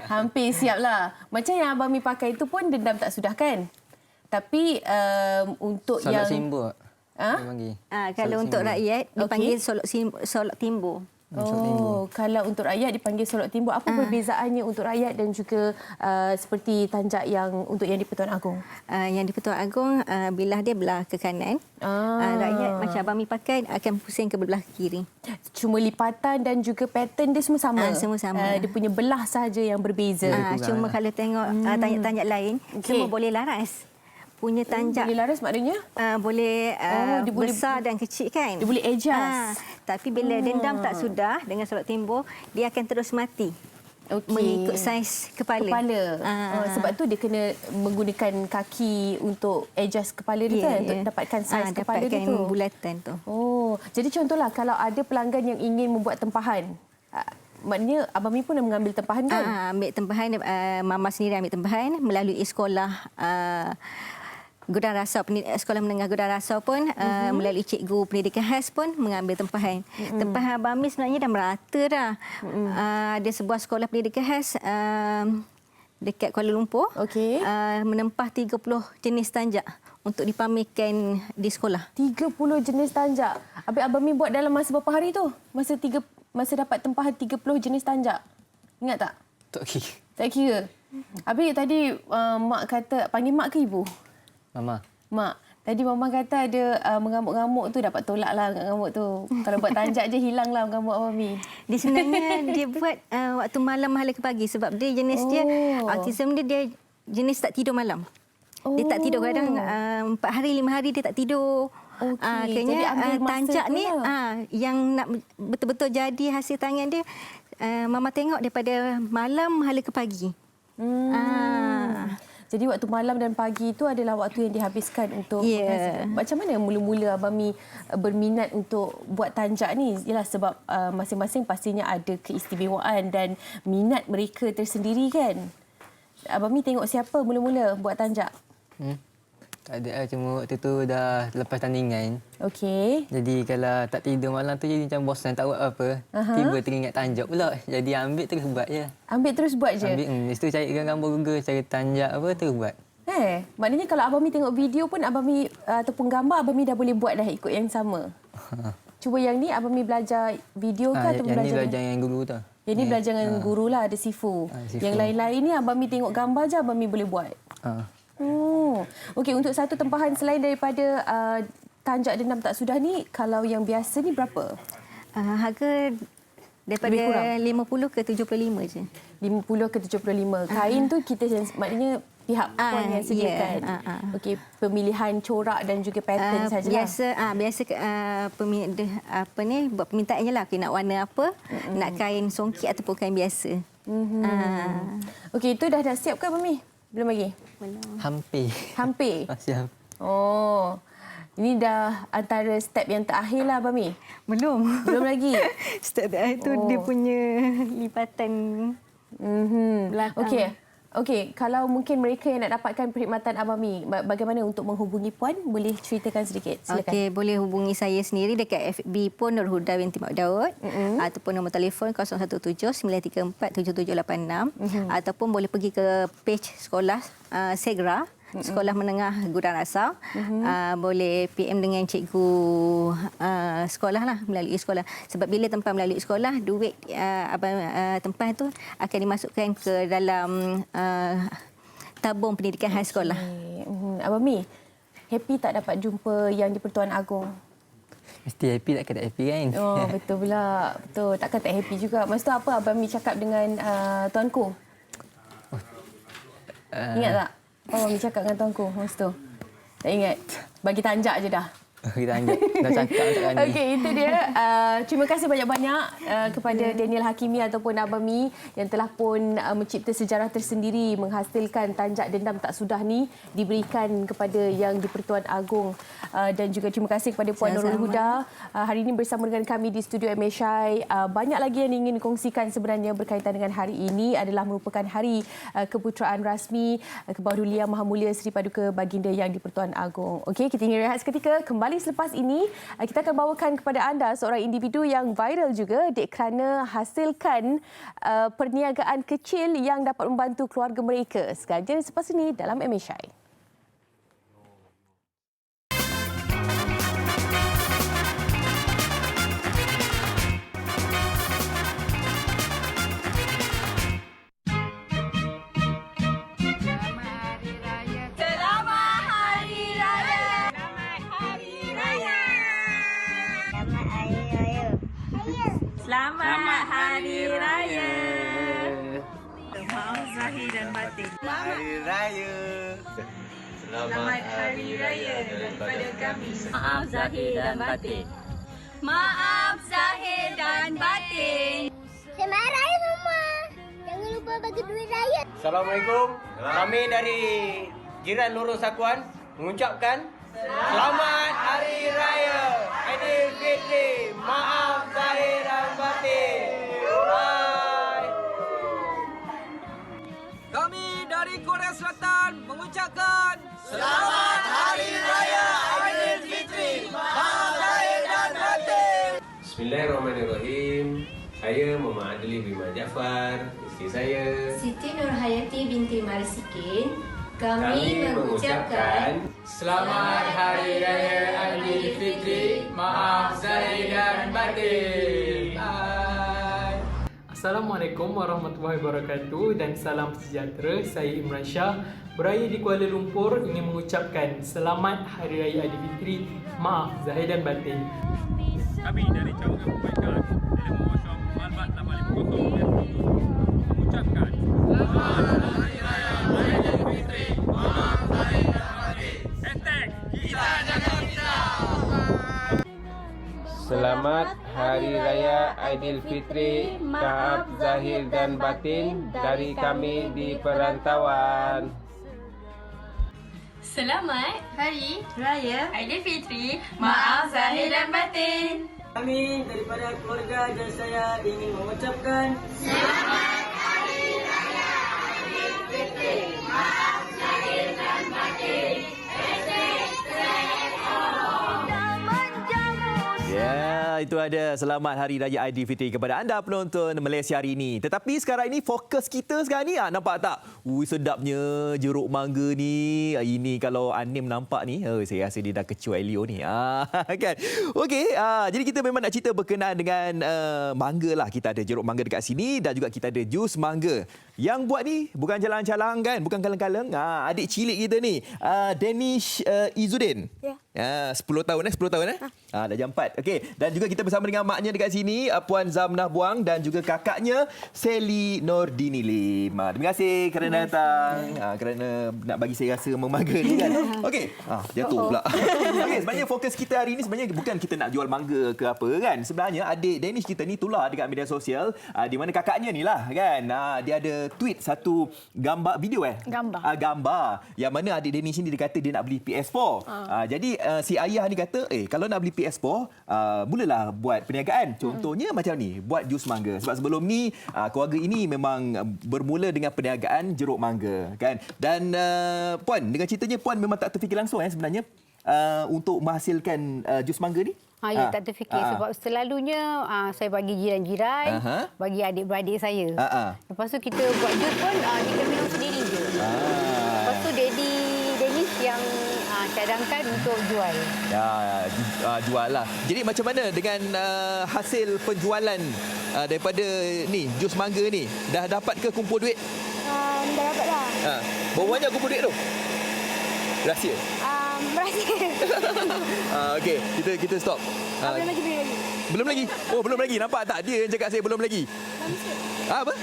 Hampir siap lah. Macam yang Abang Mi pakai itu pun Dendam Tak Sudah kan? Tapi untuk Solok yang... Simbo. Kalau untuk rakyat dipanggil solok timbo. Kalau untuk rakyat dipanggil solok timbo. Apa perbezaannya untuk rakyat dan juga seperti tanjak yang untuk yang di-Pertuan Agong? Yang di-Pertuan Agong bilah dia belah ke kanan. Rakyat macam Abang Mi pakai akan pusing ke belah kiri. Cuma lipatan dan juga pattern dia semua sama. Semua sama. Dia punya belah sahaja yang berbeza. Cuma kalau tengok tanjak-tanjak lain semua boleh laras. Punya tanjak boleh laras maknanya boleh dia besar dan kecil kan. Dia boleh adjust. Tapi bila Dendam Tak Sudah dengan solok timbo dia akan terus mati. mengikut saiz kepala. Sebab tu dia kena menggunakan kaki untuk adjust kepala dia kan, untuk dapatkan saiz kepala dia tu. Bulatan tu. Jadi contohlah kalau ada pelanggan yang ingin membuat tempahan, maknanya Abang Mi pun dah mengambil tempahan kan? Ambil tempahan, Mama sendiri ambil tempahan melalui sekolah Gudang Rasau, Sekolah Menengah Gudang Rasau pun melalui cikgu pendidikan khas pun mengambil tempahan. Tempahan Abang Mi sebenarnya dah merata dah. Ada sebuah sekolah pendidikan khas dekat Kuala Lumpur menempah 30 jenis tanjak untuk dipamerkan di sekolah. 30 jenis tanjak. Habis Abang Mi buat dalam masa berapa hari tu? Masa dapat tempahan 30 jenis tanjak. Ingat tak? Tak kira. Tak kira. Habis tadi mak kata, panggil mak ke ibu? Mama. Mak, tadi Mama kata ada mengamuk-ngamuk tu, dapat tolak lah ngamuk tu. Kalau buat tanjak je hilang lah ngamuk Abang Mi. Dia sebenarnya dia buat waktu malam hala ke pagi sebab dia jenis dia autism dia jenis tak tidur malam. Dia tak tidur kadang 4 hari 5 hari dia tak tidur. Akhirnya tanjak ni yang nak betul-betul jadi hasil tangan dia Mama tengok daripada malam hala ke pagi. Jadi waktu malam dan pagi itu adalah waktu yang dihabiskan untuk macam mana mula-mula Abang Mi berminat untuk buat tanjak ni? Yalah sebab masing-masing pastinya ada keistimewaan dan minat mereka tersendiri kan. Abang Mi tengok siapa mula-mula buat tanjak? Tak ada, cuma waktu tu dah lepas tandingan. Okey. Jadi kalau tak tidur malam tu jadi macam bosan tak buat apa. Tiba teringat tanjak pula. Jadi ambil terus buat je. Ambil terus buat je? Lepas tu carikan gambar Google, cari tanjak apa terus buat. Maknanya kalau Abang Mi tengok video pun Abang Mi ataupun gambar Abang Mi dah boleh buat dah ikut yang sama. Cuba yang ni Abang Mi belajar video ke atau yang ni belajar dengan guru tu. Yang ni belajar dengan guru lah, ada Sifu. Yang lain-lain ni Abang Mi tengok gambar je Abang Mi boleh buat. Okey, untuk satu tempahan selain daripada tanjak dendam tak sudah ni, kalau yang biasa ni berapa? Harga daripada 50 ke 75 je. 50 ke 75. Kain tu kita maknanya pihak puan yang sediakan. Okey, pemilihan corak dan juga pattern sajalah. Biasa buat permintaannya lah. Nak warna apa? Nak kain songkit ataupun kain biasa. Okey, itu dah siap ke Abang Mi? Belum lagi? Belum. Hampir. Masih ini dah antara step yang terakhir lah Abang Mi? Belum lagi? Step terakhir tu dia punya lipatan belakang. Okey, kalau mungkin mereka yang nak dapatkan perkhidmatan Abang Mi, bagaimana untuk menghubungi puan? Boleh ceritakan sedikit? Silakan. Okey, boleh hubungi saya sendiri dekat FB pun Nur Huda binti Mak Daud ataupun nombor telefon 017-934-7786 ataupun boleh pergi ke page sekolah Segra, Sekolah Menengah Gudang Rasau. Boleh PM dengan cikgu sekolah lah, melalui sekolah. Sebab bila tempah melalui sekolah, duit tempah tu akan dimasukkan ke dalam tabung pendidikan khas sekolah. Abang Mi, happy tak dapat jumpa Yang di-Pertuan Agong? Mesti happy, takkan tak happy kan? Betul pula. Betul, takkan tak happy juga. Masa tu apa Abang Mi cakap dengan tuanku? Ingat tak? Abang Mi cakap dengan tuanku masa tu? Tak ingat? Bagi tanjak je dah. Kita anggap dah cakap tak kan. Okey, itu dia. Terima kasih banyak-banyak kepada Daniel Hakimi ataupun Abang Mi yang telah pun mencipta sejarah tersendiri menghasilkan tanjak dendam tak sudah ni diberikan kepada Yang di-Pertuan Agong. Dan juga terima kasih kepada Puan Nurul Huda hari ini bersama dengan kami di studio MSI. Banyak lagi yang ingin kongsikan sebenarnya berkaitan dengan hari ini adalah merupakan hari keputeraan rasmi Kebawah Yang Maha Mulia Seri Paduka Baginda Yang di-Pertuan Agong. Okey, kita ingin rehat seketika. Kembali selepas ini, kita akan bawakan kepada anda seorang individu yang viral juga kerana hasilkan perniagaan kecil yang dapat membantu keluarga mereka. Sekalian selepas ini dalam MSI. Selamat Hari Raya. Maaf zahir dan batin. Hari Raya. Selamat Hari Raya daripada kami. Maaf zahir dan batin. Maaf zahir dan batin. Selamat Raya Mama. Jangan Abang bagi duit raya. Assalamualaikum. Kami dari jiran Lorong Sakuan mengucapkan Selamat Hari Raya Aidilfitri. Maaf zahir dan batin. Bye. Kami dari Korea Selatan mengucapkan Selamat Hari Raya Aidilfitri. Maaf zahir dan batin. Bismillahirrahmanirrahim. Saya Muhammad Adli bin Jafar, isteri saya Siti Nurhayati binti Marsikin. Kami mengucapkan Selamat Hari Raya Aidilfitri. Maaf zahir dan batin. Bye. Assalamualaikum warahmatullahi wabarakatuh dan salam sejahtera. Saya Imran Shah, beraya di Kuala Lumpur, ingin mengucapkan Selamat Hari Raya Aidilfitri. Maaf zahir dan batin. Kami dari Cawangan Perbaikan Ilmu Kosong Malbat 850 mengucapkan Selamat Hari Raya Aidilfitri. Maaf zahir dan batin. Hashtag kita jaga kita. Selamat Hari Raya Aidilfitri. Maaf zahir dan batin dari kami di perantauan. Selamat Hari Raya Aidilfitri. Maaf zahir dan batin. Kami daripada keluarga dan saya ingin mengucapkan Selamat Hari Raya Aidilfitri. Maaf zahir dan batin. Ya, itu ada Selamat Hari Raya Aidilfitri kepada anda penonton Malaysia hari ini. Tetapi sekarang ini fokus kita sekarang ni, nampak tak? Sedapnya jeruk mangga ni. Ini kalau Anim nampak ni, saya rasa dia dah kecuai Leo ni. Kan? Okey, jadi kita memang nak cerita berkenaan dengan mangga lah. Kita ada jeruk mangga dekat sini dan juga kita ada jus mangga. Yang buat ni bukan calang-calang kan, bukan kaleng-kaleng. Adik cilik kita ni, Danish Izzuddin. Ya. 10 tahun 10 tahun dah jam 4. Okey, dan juga kita bersama dengan maknya dekat sini, Puan Zamnah Buang dan juga kakaknya Sally Nordini Lim. Terima kasih kerana datang. Kerana nak bagi saya rasa memangga ni kan. Okey, jatuh pula. Okey, sebenarnya fokus kita hari ni sebenarnya bukan kita nak jual mangga ke apa kan. Sebenarnya adik Danish kita ni tular dekat media sosial, di mana kakaknya ni lah kan. Dia ada tweet satu gambar video gambar yang mana adik Danish ni dia kata dia nak beli PS4. Jadi si ayah ni kata kalau nak beli PS4 mulalah buat perniagaan. Contohnya macam ni, buat jus mangga. Sebab sebelum ni keluarga ini memang bermula dengan perniagaan jeruk mangga kan. Dan Puan, dengan ceritanya Puan memang tak terfikir langsung sebenarnya untuk menghasilkan jus mangga ni. Ya, tak terfikir sebab selalunya saya bagi jiran-jiran, bagi adik-beradik saya. Lepas tu kita buat jus pun kita minum sendiri je. Lepas tu Daddy Danish yang cadangkan untuk jual. Jual lah. Jadi macam mana dengan hasil penjualan daripada ni jus mangga ni? Dah dapat ke kumpul duit? Dah dapat dah. Berapa banyak kumpul duit tu? Rahsia? Rahsia. Okey, kita stop. Belum lagi. Belum lagi? Belum lagi. Nampak tak? Dia yang cakap saya belum lagi. Lama sikit. Apa?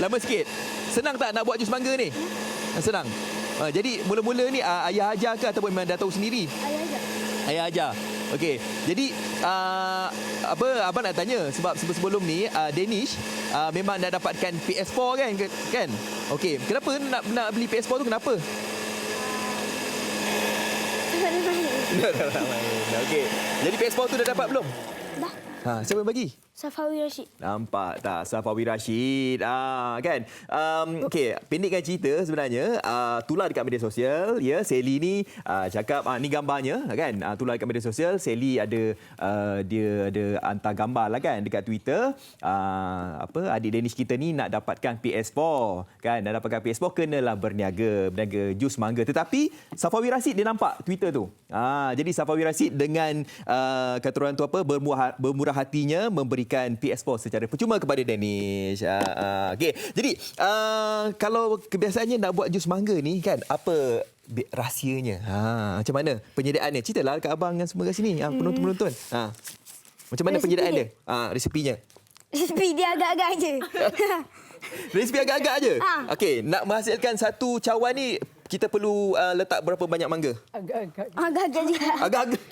Lama sikit. Senang tak nak buat jus mangga ni? Senang. Jadi mula-mula ni ayah ajar ke ataupun memang dah tahu sendiri? Ayah ajar. Okey. Jadi abang nak tanya sebab sebelum ni Danish memang dah dapatkan PS4 kan? Okey. Kenapa nak beli PS4 tu kenapa? Okey. Jadi PS4 tu dah dapat belum? Dah. Siapa yang bagi? Safawi Rashid. Nampak tak? Safawi Rashid. Kan? Okey, pendekkan cerita sebenarnya tular dekat media sosial. Ya, Sally ni cakap ni gambarnya kan. Tular dekat media sosial. Sally ada dia ada hantar gambar lah kan dekat Twitter. Adik Danish kita ni nak dapatkan PS4 kan. Nak dapatkan PS4 kenalah berniaga jus mangga. Tetapi Safawi Rashid dia nampak Twitter tu. Jadi Safawi Rashid dengan kata orang tu bermurah hatinya memberikan PS4 secara percuma kepada Danish. Okey. Jadi kalau kebiasaannya nak buat jus mangga ni kan, apa rahsianya? Macam mana penyediaannya? Ceritalah kat abang dan semua kat sini, penonton-penonton. Macam mana penyediaan dia? Resepinya. Resepi dia agak-agak je. Resipi agak-agak je? Okey, nak menghasilkan satu cawan ni kita perlu letak berapa banyak mangga? Agak-agak juga. Agak-agak.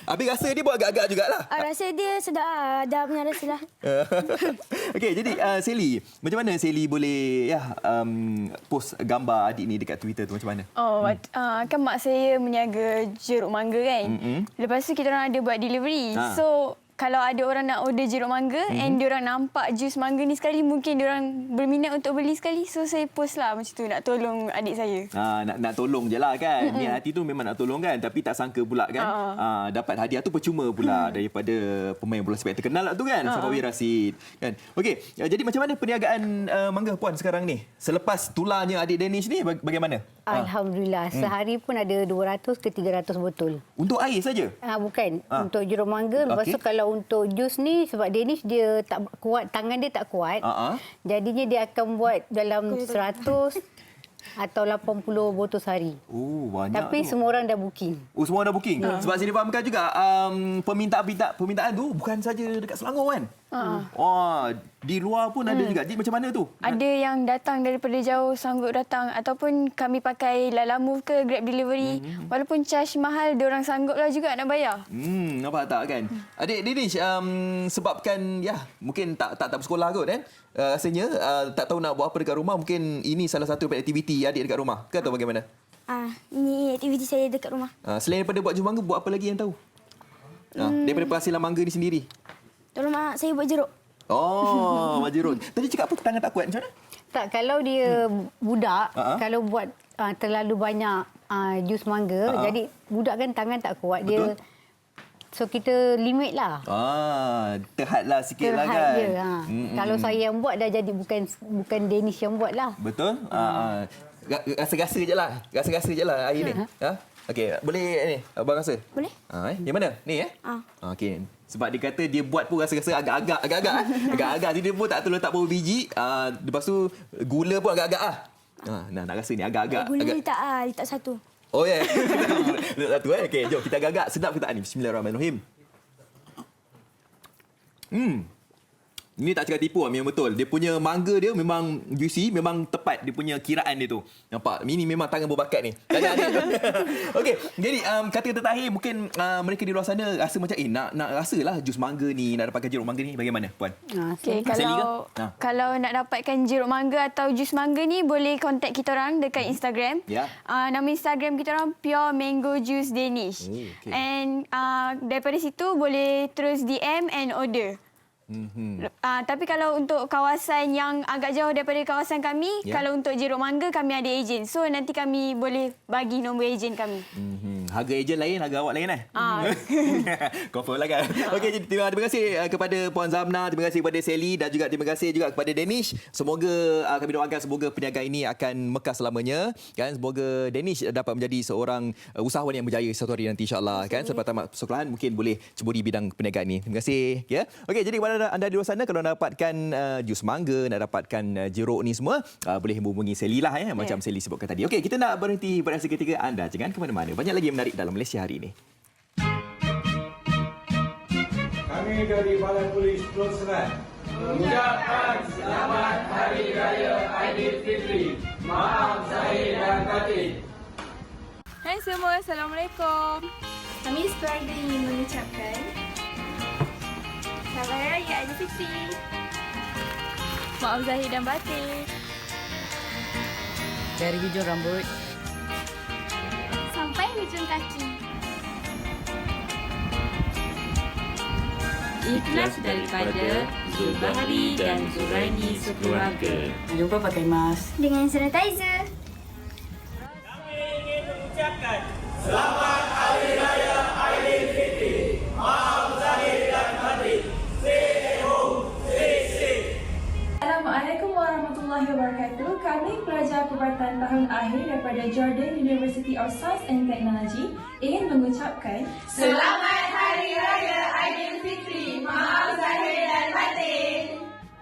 Habis rasa dia pun agak-agak jugalah. Rasa dia sedap. Dah punya rasa lah. Okey, jadi Sally, macam mana Sally boleh post gambar adik ni dekat Twitter tu, macam mana? Kan mak saya meniaga jeruk mangga kan. Lepas tu kita orang ada buat delivery. So kalau ada orang nak order jeruk mangga and diorang nampak jus mangga ni sekali, mungkin diorang berminat untuk beli sekali. So saya post lah macam tu, nak tolong adik saya. Nak tolong je lah kan. Niat hati tu memang nak tolong kan. Tapi tak sangka pula kan. Dapat hadiah tu percuma pula daripada pemain bola sepak terkenal lah tu kan. Safawi Rashid. Kan? Okey, jadi macam mana perniagaan mangga Puan sekarang ni? Selepas tularnya adik Danish ni bagaimana? Alhamdulillah. Sehari pun ada 200 ke 300 botol. Untuk air saja? Bukan. Untuk jeruk mangga. Lepas tu kalau untuk jus ni, sebab Danish dia tak kuat, tangan dia tak kuat. Jadinya dia akan buat dalam 100 atau 80 botol sehari. Banyak. Tapi semua orang dah booking. Semua dah booking. Sebab saya fahamkan juga permintaan tu bukan saja dekat Selangor kan. Di luar pun ada juga. Jadi macam mana tu? Ada yang datang daripada jauh sanggup datang, ataupun kami pakai Lalamove ke Grab delivery. Walaupun charge mahal, diorang sangguplah juga nak bayar. Nampak tak kan? Adik Danish, sebabkan mungkin tak bersekolah kot kan? Rasanya tak tahu nak buat apa dekat rumah. Mungkin ini salah satu aktiviti adik dekat rumah ke atau bagaimana? Ini aktiviti saya dekat rumah. Selain daripada buat jus mangga, buat apa lagi yang tahu? Daripada penghasilan mangga ni sendiri? Tolong mak saya buat jeruk. Buat jeruk. Tadi cakap apa, tangan tak kuat macam mana? Tak, kalau dia budak, kalau buat terlalu banyak jus mangga, jadi budak kan tangan tak kuat. Betul. Dia so kita limit lah. Terhadlah sikit lah kan. Je. Kalau saya yang buat dah jadi bukan Danish yang buat lah. Betul. Rasa-rasa je lah. Rasa-rasa je lah air ni. Okey, boleh ni abang rasa? Boleh. Yang mana? Ni Okey. Sebab dia kata dia buat pun rasa-rasa agak-agak. Agak-agak. Jadi dia pun tak tahu letak berapa biji. Lepas tu gula pun agak-agak lah. Nak rasa ni agak-agak. Gula letak satu. Oh ya. Letak satu Okey, jom kita agak-agak. Sedap ke tak ni? Bismillahirrahmanirrahim. Ini tak cakap tipu, memang betul. Dia punya mangga dia memang juicy, memang tepat dia punya kiraan dia tu. Nampak? Ini memang tangan berbakat ni. Okey, jadi kata terakhir mungkin mereka di luar sana rasa macam nak rasalah jus mangga ni, nak dapatkan jeruk mangga ni, bagaimana Puan? Okey, kalau nak dapatkan jeruk mangga atau jus mangga ni, boleh contact kita orang dekat Instagram. Nama Instagram kita orang Pure Mango Juice Danish. And daripada situ boleh terus DM and order. Tapi kalau untuk kawasan yang agak jauh daripada kawasan kami, kalau untuk jeruk mangga kami ada ejen. So nanti kami boleh bagi nombor ejen kami. Harga ejen lain, harga awak lain Confirm lah kan. Okey, jadi terima kasih kepada Puan Zamna, terima kasih kepada Sally dan juga terima kasih juga kepada Danish. Semoga kami doakan semoga perniagaan ini akan mekar selamanya kan. Semoga Danish dapat menjadi seorang usahawan yang berjaya satu hari nanti insya-Allah kan. Selepas tamat persekolahan mungkin boleh ceburi bidang perniagaan ini. Terima kasih Okey, jadi kepada anda di luar sana, kalau nak dapatkan jus mangga, nak dapatkan jeruk ni semua, boleh hubungi Sally lah macam Sally sebutkan tadi. Okey, kita nak berhenti pada seketika. Anda jangan ke mana-mana. Banyak lagi yang menarik dalam Malaysia hari ini. Kami dari Balai Polis Pulau Serat mengucapkan Selamat Hari Raya Aidilfitri. Maaf zahir dan batin. Hai semua, Assalamualaikum. Kami sekeluarga ingin mengucapkan Selamat Hari Raya Aidilfitri. Maaf zahir dan batin. Dari hujung rambut sampai hujung kaki. Ikhlas daripada Zulbahari dan Zuraini sekeluarga. Jumpa pakai mask dengan sanitizer. Kami ingin mengucapkan Selamat Hari Raya Aidilfitri. Maaf zahir dan batin. Stay at home, stay safe. Assalamualaikum warahmatullahi wabarakatuh. Kami pelajar perubatan tahun akhir daripada Jordan University of Science and Technology ingin mengucapkan Selamat Hari Raya Aidilfitri. Maaf zahir dan batin.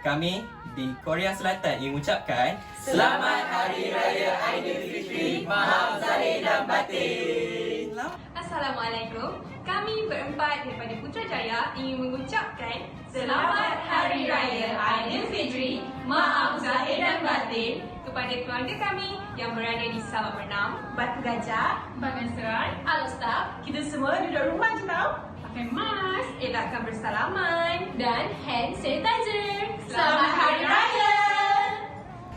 Kami di Korea Selatan ingin mengucapkan Selamat Hari Raya Aidilfitri. Maaf zahir dan batin. Assalamualaikum. Kami berempat daripada Putrajaya ingin mengucapkan Selamat Hari Raya Aidilfitri. Maaf zahir dan batin kepada keluarga kami yang berada di Sabak Bernam, Batu Gajah, Bangan Seran, Alostaf. Kita semua duduk rumah je tau. Pakai mask, elakkan bersalaman dan hand sanitizer. Selamat Hari Raya!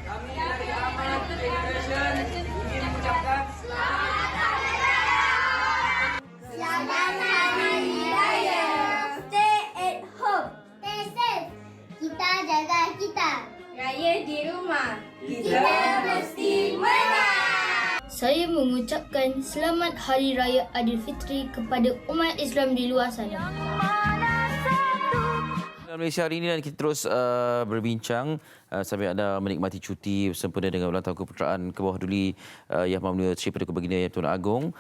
Kami dari Amanat Education ingin mengucapkan Selamat Hari Raya! Selamat Hari Raya! Stay at home. Stay safe. Kita jaga kita. Raya di rumah. Kita mesti menang. Saya mengucapkan Selamat Hari Raya Aidilfitri kepada umat Islam di luar sana. Malaysia hari ini dan kita terus berbincang sambil anda menikmati cuti sempena dengan ulang tahun keputeraan ke bawah duli Yang Maha Sri Paduka Baginda Yang Tuan Agong.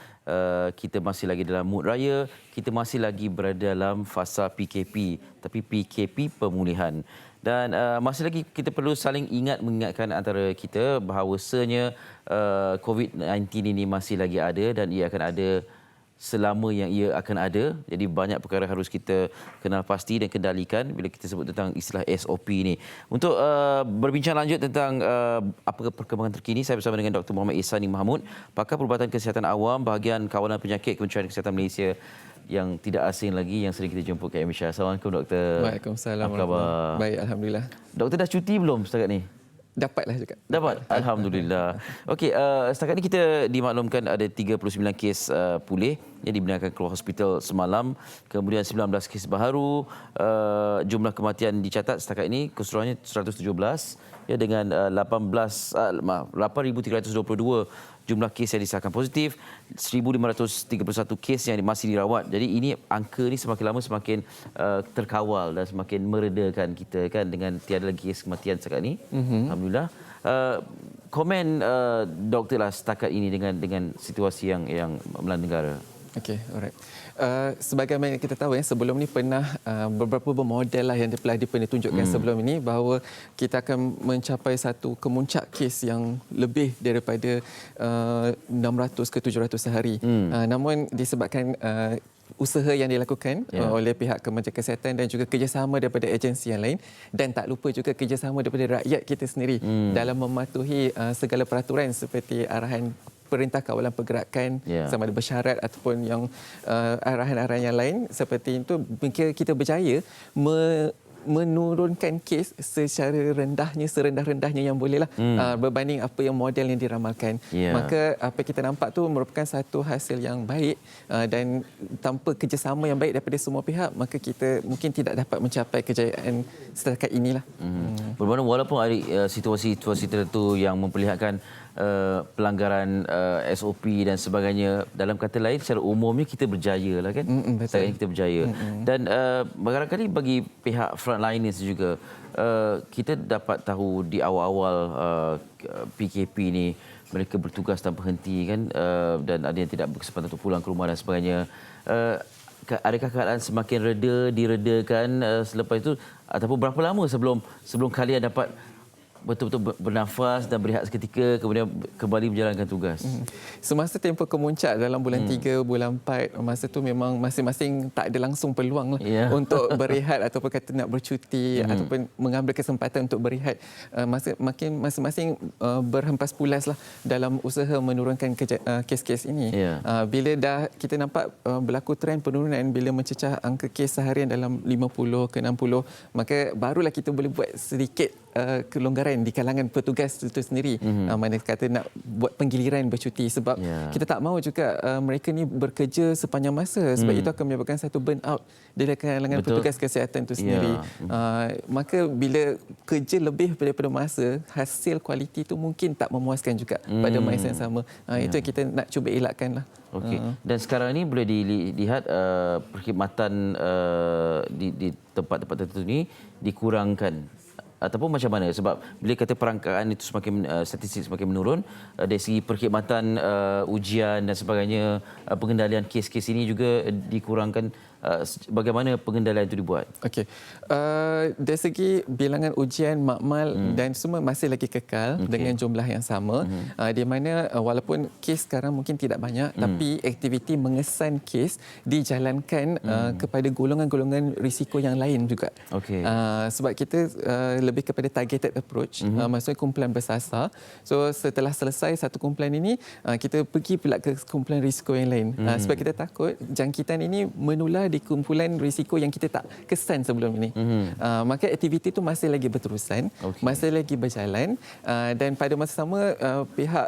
Kita masih lagi dalam mood raya, kita masih lagi berada dalam fasa PKP, tapi PKP pemulihan. Dan masih lagi kita perlu saling mengingatkan antara kita bahawasanya COVID-19 ini masih lagi ada dan ia akan ada selama yang ia akan ada. Jadi banyak perkara harus kita kenal pasti dan kendalikan bila kita sebut tentang istilah SOP ini. Untuk berbincang lanjut tentang apa perkembangan terkini, saya bersama dengan Dr. Muhammad Ihsani Mahmud, pakar Perubatan Kesihatan Awam bahagian Kawalan Penyakit Kementerian Kesihatan Malaysia, yang tidak asing lagi, yang sering kita jumpa kat Malaysia. Assalamualaikum Doktor. Waalaikumsalam. Apa khabar? Baik, alhamdulillah. Doktor dah cuti belum setakat ni? Dapatlah juga. Dapat? Alhamdulillah. Okey, setakat ini kita dimaklumkan ada 39 kes pulih yang dibenarkan keluar hospital semalam. Kemudian 19 kes baharu. Jumlah kematian dicatat setakat ini keseluruhannya 117 ya, dengan 8,322 jumlah kes yang disahkan positif, 1,531 kes yang masih dirawat. Jadi ini angka ni semakin lama semakin terkawal dan semakin meredakan kita kan dengan tiada lagi kes kematian setakat ini. Alhamdulillah. Komen doktor lah setakat ini dengan situasi yang melanda negara. Okey, alright. Sebagaimana kita tahu sebelum ni pernah beberapa model lah yang telah ditunjukkan sebelum ini bahawa kita akan mencapai satu kemuncak kes yang lebih daripada 600 ke 700 sehari. Namun disebabkan usaha yang dilakukan oleh pihak Kementerian Kesihatan dan juga kerjasama daripada agensi yang lain, dan tak lupa juga kerjasama daripada rakyat kita sendiri dalam mematuhi segala peraturan seperti arahan Perintah Kawalan Pergerakan sama ada bersyarat ataupun yang arahan-arahan yang lain seperti itu, kita berjaya menurunkan kes secara serendah-rendahnya yang bolehlah berbanding apa yang model yang diramalkan. Maka apa kita nampak tu merupakan satu hasil yang baik dan tanpa kerjasama yang baik daripada semua pihak, maka kita mungkin tidak dapat mencapai kejayaan setakat inilah. Bermakna walaupun ada situasi-situasi tertentu yang memperlihatkan pelanggaran SOP dan sebagainya, dalam kata lain secara umumnya kita berjaya lah kan. Betul. Kita berjaya. Dan barangkali bagi pihak frontliners juga, kita dapat tahu di awal-awal PKP ni mereka bertugas tanpa henti kan, dan ada yang tidak berkesempatan untuk pulang ke rumah dan sebagainya. Adakah keadaan semakin diredakan selepas itu, ataupun berapa lama sebelum kalian dapat betul-betul bernafas dan berehat seketika kemudian kembali menjalankan tugas? Semasa tempoh kemuncak dalam bulan 3, bulan 4, masa tu memang masing-masing tak ada langsung peluang untuk berehat ataupun kata nak bercuti ataupun mengambil kesempatan untuk berehat. Masing-masing berhempas pulas lah dalam usaha menurunkan kes-kes ini. Bila dah kita nampak berlaku trend penurunan, bila mencecah angka kes seharian dalam 50 ke 60, maka barulah kita boleh buat sedikit kelonggaran di kalangan petugas itu sendiri. Mana kata nak buat penggiliran bercuti, sebab kita tak mahu juga mereka ni bekerja sepanjang masa, sebab itu akan menyebabkan satu burn out di kalangan petugas kesihatan itu sendiri. Maka bila kerja lebih daripada masa, hasil kualiti itu mungkin tak memuaskan juga pada masa yang sama. Itu yang kita nak cuba elakkan lah. Okey. Dan sekarang ini boleh dilihat perkhidmatan di tempat-tempat tertentu ini dikurangkan ataupun macam mana? Sebab bila kata perangkaan itu statistik semakin menurun, dari segi perkhidmatan ujian dan sebagainya, pengendalian kes-kes ini juga dikurangkan bagaimana pengendalian itu dibuat? Okey. Dari segi bilangan ujian, makmal dan semua masih lagi kekal dengan jumlah yang sama. Di mana walaupun kes sekarang mungkin tidak banyak, tapi aktiviti mengesan kes dijalankan kepada golongan-golongan risiko yang lain juga. Sebab kita lebih kepada targeted approach, maksudnya kumpulan bersasar. So setelah selesai satu kumpulan ini, kita pergi pula ke kumpulan risiko yang lain. Sebab kita takut jangkitan ini menular di kumpulan risiko yang kita tak kesan sebelum ini. Maka aktiviti itu masih lagi berterusan, masih lagi berjalan, dan pada masa sama pihak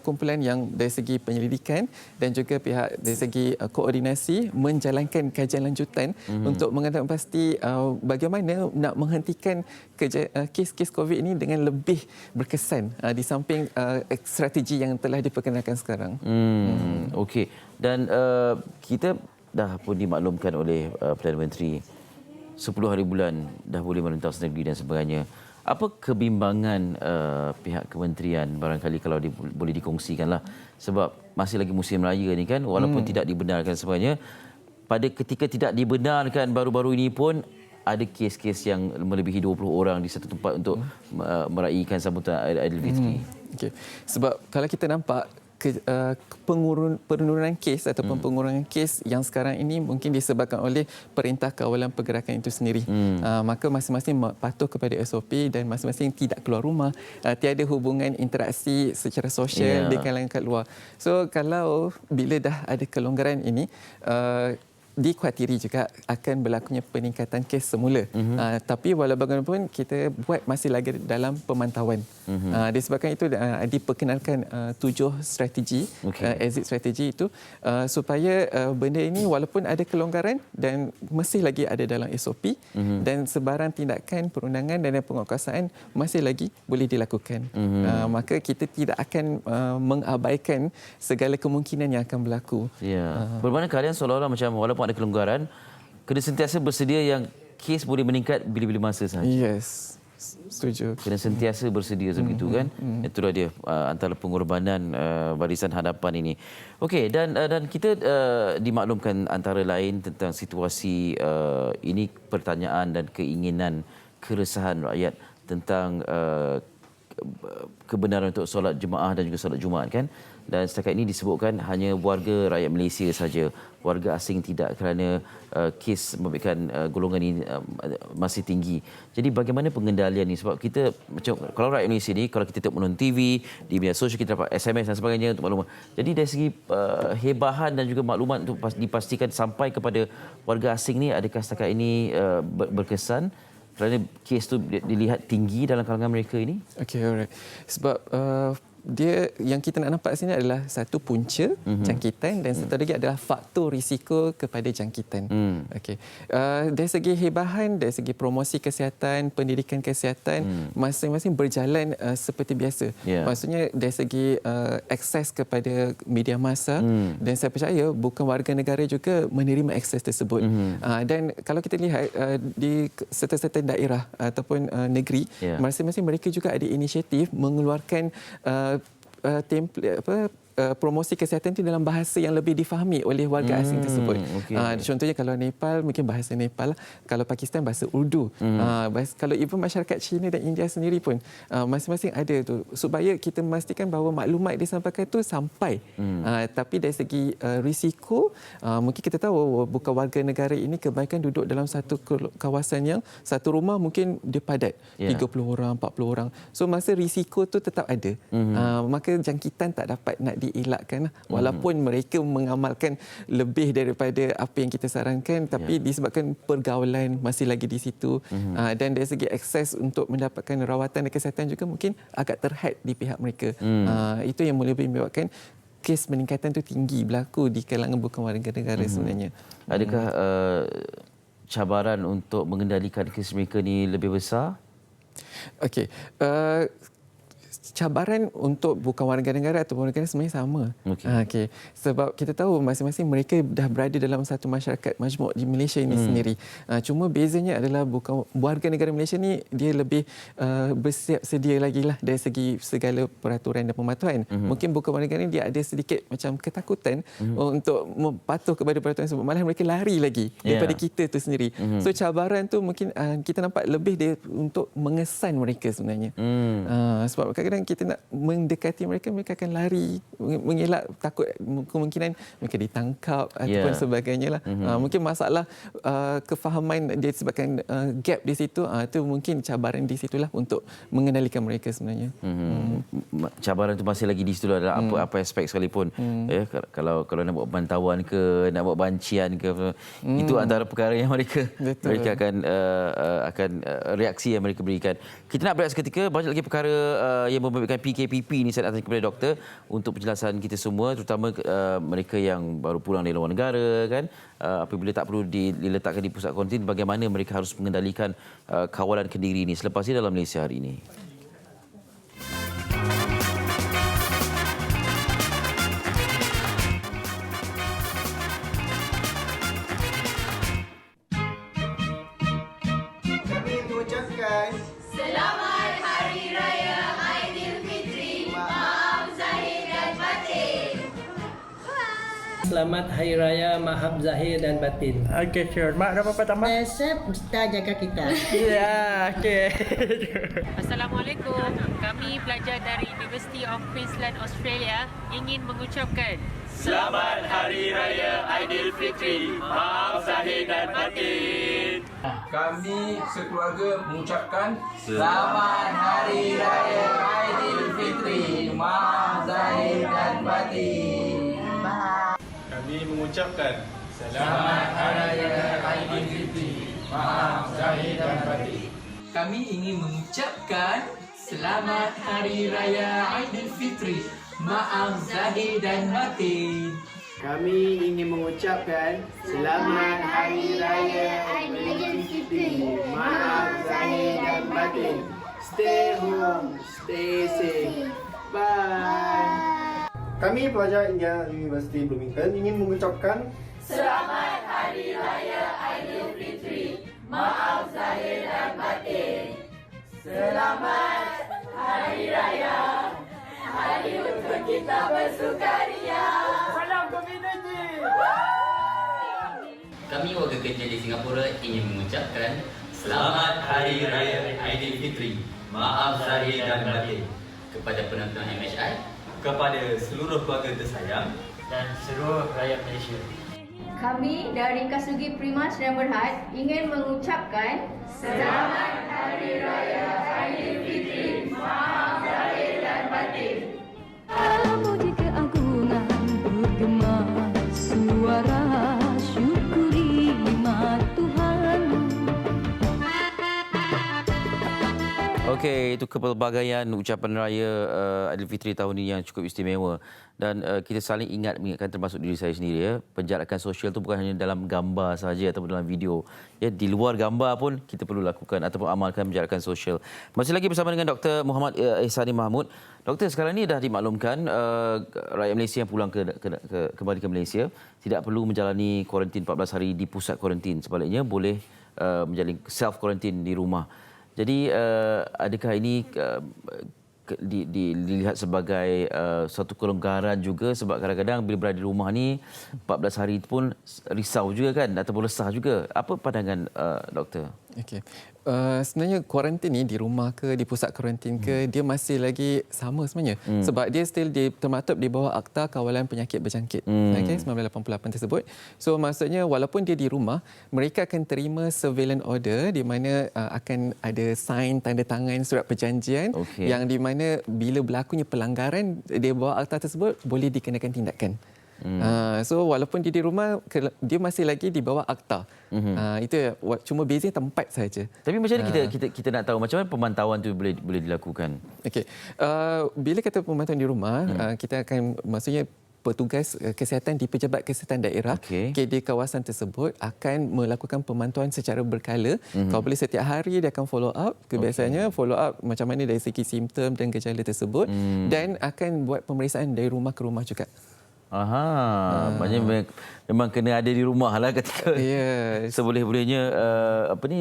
kumpulan yang dari segi penyelidikan dan juga pihak dari segi koordinasi menjalankan kajian lanjutan untuk mengetahui pasti bagaimana nak menghentikan kes-kes COVID ini dengan lebih berkesan di samping strategi yang telah diperkenalkan sekarang. Okey. Dan kita dah pun dimaklumkan oleh Perdana Menteri 10 hari bulan dah boleh merentas negeri dan sebagainya. Apa kebimbangan pihak kementerian barangkali kalau boleh dikongsikanlah, sebab masih lagi musim raya ni kan, walaupun tidak dibenarkan sebagainya, pada ketika tidak dibenarkan baru-baru ini pun ada kes-kes yang melebihi 20 orang di satu tempat untuk meraihkan sambutan Aidilfitri. Okay. Sebab kalau kita nampak penurunan kes ataupun pengurangan kes yang sekarang ini mungkin disebabkan oleh Perintah Kawalan Pergerakan itu sendiri. Maka masing-masing patuh kepada SOP dan masing-masing tidak keluar rumah, tiada hubungan interaksi secara sosial di kalangan kat luar. So kalau bila dah ada kelonggaran ini, dikhawatiri juga akan berlakunya peningkatan kes semula. Tapi walau bagaimanapun kita buat masih lagi dalam pemantauan. Disebabkan itu diperkenalkan 7 strategi, exit strategi itu supaya benda ini walaupun ada kelonggaran dan masih lagi ada dalam SOP dan sebarang tindakan perundangan dan penguatkuasaan masih lagi boleh dilakukan. Maka kita tidak akan mengabaikan segala kemungkinan yang akan berlaku. Bermakna keadaan seolah-olah macam walaupun ada kelonggaran, kena sentiasa bersedia yang kes boleh meningkat bila-bila masa sahaja. Yes, setuju. Kena sentiasa bersedia sebegitu kan. Itulah dia antara pengorbanan Barisan Hadapan ini. Okey, dan kita dimaklumkan antara lain tentang situasi ini, pertanyaan dan keinginan keresahan rakyat tentang kebenaran untuk solat jemaah dan juga solat Jumaat kan. Dan setakat ini disebutkan hanya warga rakyat Malaysia saja, warga asing tidak, kerana kes memberikan golongan ini masih tinggi. Jadi bagaimana pengendalian ini? Sebab kita macam kalau rakyat Malaysia ni, kalau kita tengok menonton TV, di media sosial kita dapat SMS dan sebagainya untuk maklumat. Jadi dari segi hebahan dan juga maklumat untuk dipastikan sampai kepada warga asing ni, adakah setakat ini berkesan? Kerana kes itu dilihat tinggi dalam kalangan mereka ini? Okey, alright. Sebab dia yang kita nak nampak sini adalah satu punca jangkitan dan satu lagi adalah faktor risiko kepada jangkitan. Okey. Dari segi hebahan, dari segi promosi kesihatan, pendidikan kesihatan, masing-masing berjalan seperti biasa. Maksudnya dari segi akses kepada media massa, dan saya percaya bukan warga negara juga menerima akses tersebut. Dan kalau kita lihat di serta-serta daerah ataupun negeri, masing-masing mereka juga ada inisiatif mengeluarkan template promosi kesihatan itu dalam bahasa yang lebih difahami oleh warga asing tersebut. Contohnya kalau Nepal mungkin bahasa Nepal, kalau Pakistan bahasa Urdu. Kalau even masyarakat China dan India sendiri pun masing-masing ada tu, supaya kita memastikan bahawa maklumat disampaikan itu sampai. Tapi dari segi risiko, mungkin kita tahu bukan warga negara ini kebanyakan duduk dalam satu kawasan yang satu rumah mungkin dia padat, 30 orang, 40 orang. So masa risiko tu tetap ada. Maka jangkitan tak dapat nak dielakkan walaupun mereka mengamalkan lebih daripada apa yang kita sarankan, tapi disebabkan pergaulan masih lagi di situ, dan dari segi akses untuk mendapatkan rawatan dan kesihatan juga mungkin agak terhad di pihak mereka. Itu yang lebih menyebabkan kes peningkatan itu tinggi berlaku di kalangan bukan warga negara sebenarnya. Adakah cabaran untuk mengendalikan kes mereka ni lebih besar? Okey. cabaran untuk bukan warga negara atau warga negara sebenarnya sama. Okey. Sebab kita tahu masing-masing mereka dah berada dalam satu masyarakat majmuk di Malaysia ini sendiri. Cuma bezanya adalah bukan warga negara Malaysia ni dia lebih bersiap sedia lagi lah dari segi segala peraturan dan pematuhan. Mungkin bukan warga negara ni dia ada sedikit macam ketakutan untuk patuh kepada peraturan sebab malah mereka lari lagi daripada kita tu sendiri. So cabaran tu mungkin kita nampak lebih dia untuk mengesan mereka sebenarnya. Sebab kadang-kadang kita nak mendekati mereka, mereka akan lari, mengelak, takut kemungkinan mereka ditangkap ataupun sebagainya lah. Mungkin masalah kefahaman dia sebabkan gap di situ, itu mungkin cabaran di situlah untuk mengendalikan mereka sebenarnya. Cabaran itu masih lagi di situ dalam apa aspek sekalipun. Kalau nak buat pantauan ke, nak buat bancian ke, itu antara perkara yang mereka akan reaksi yang mereka berikan. Kita nak berehat seketika, banyak lagi perkara yang membabitkan PKPP ini saya nak tanya kepada doktor untuk penjelasan kita semua, terutama mereka yang baru pulang dari luar negara kan, apabila tak perlu diletakkan di pusat kuarantin, bagaimana mereka harus mengendalikan kawalan Kendiri ini selepas ini dalam Malaysia hari ini. Kami mengucapkan Selamat Hari Raya Aidilfitri. Maaf zahir dan batin. Selamat Hari Raya, maaf zahir dan batin. Okey, sure. Mak, ada apa-apa tambah? Besok kita jaga kita. Ya, okey. Assalamualaikum. Kami pelajar dari University of Queensland, Australia ingin mengucapkan Selamat Hari Raya Aidilfitri. Maaf zahir dan batin. Kami sekeluarga mengucapkan Selamat Hari Raya Aidilfitri. Maaf zahir dan batin. Kami mengucapkan Selamat Hari Raya Aidilfitri. Maaf zahir dan batin. Kami ingin mengucapkan Selamat Hari Raya Aidilfitri. Maaf zahir dan batin. Kami ingin mengucapkan Selamat Hari Raya Aidilfitri. Maaf zahir dan batin. Stay home, stay safe. Bye. Kami pelajar Indiana University Bloomington ingin mengucapkan Selamat Hari Raya Aidilfitri. Maaf zahir dan batin. Selamat Hari Raya. Hari untuk kita bersukaria. Salam komuniti. Kami warga kerja di Singapura ingin mengucapkan Selamat Hari Raya Aidilfitri. Maaf zahir dan batin. Kepada penonton MHI, kepada seluruh keluarga tersayang dan seluruh rakyat Malaysia. Kami dari Kasugi Prima Sdn Bhd ingin mengucapkan Selamat Hari Raya Aidilfitri. Maaf zahir dan batin. Memuji keagungan bergema suara syukuri nikmat Tuhan. Okey, itu kepelbagaian ucapan raya Aidilfitri tahun ini yang cukup istimewa. Dan kita saling mengingatkan termasuk diri saya sendiri ya, penjarakan sosial itu bukan hanya dalam gambar saja ataupun dalam video. Ya, di luar gambar pun kita perlu lakukan ataupun amalkan penjarakan sosial. Masih lagi bersama dengan Dr. Muhammad Ihsani Mahmud. Doktor, sekarang ini dah dimaklumkan rakyat Malaysia yang pulang kembali ke Malaysia tidak perlu menjalani kuarantin 14 hari di pusat kuarantin. Sebaliknya boleh menjalani self kuarantin di rumah. Jadi adakah ini dilihat sebagai satu kelonggaran juga, sebab kadang-kadang bila berada di rumah ni 14 hari pun risau juga kan ataupun resah juga. Apa pandangan doktor? Okey. Sebenarnya kuarantin ni di rumah ke di pusat kuarantin ke dia masih lagi sama sebenarnya sebab dia still termaktub di bawah Akta Kawalan Penyakit Berjangkit okey 1988 tersebut. So maksudnya walaupun dia di rumah, mereka akan terima surveillance order di mana akan ada sign tanda tangan surat perjanjian yang di mana bila berlakunya pelanggaran di bawah akta tersebut boleh dikenakan tindakan. So walaupun dia di rumah, dia masih lagi di bawah akta. Itu cuma bezanya tempat saja. Tapi macam mana kita nak tahu macam mana pemantauan tu boleh dilakukan? Okey. Bila kata pemantauan di rumah, kita akan maksudnya petugas kesihatan di pejabat kesihatan daerah di kawasan tersebut akan melakukan pemantauan secara berkala. Kalau boleh setiap hari dia akan follow up. Biasanya follow up macam mana dari segi simptom dan gejala tersebut dan akan buat pemeriksaan dari rumah ke rumah juga. Maknanya memang kena ada di rumah lah ketika seboleh-bolehnya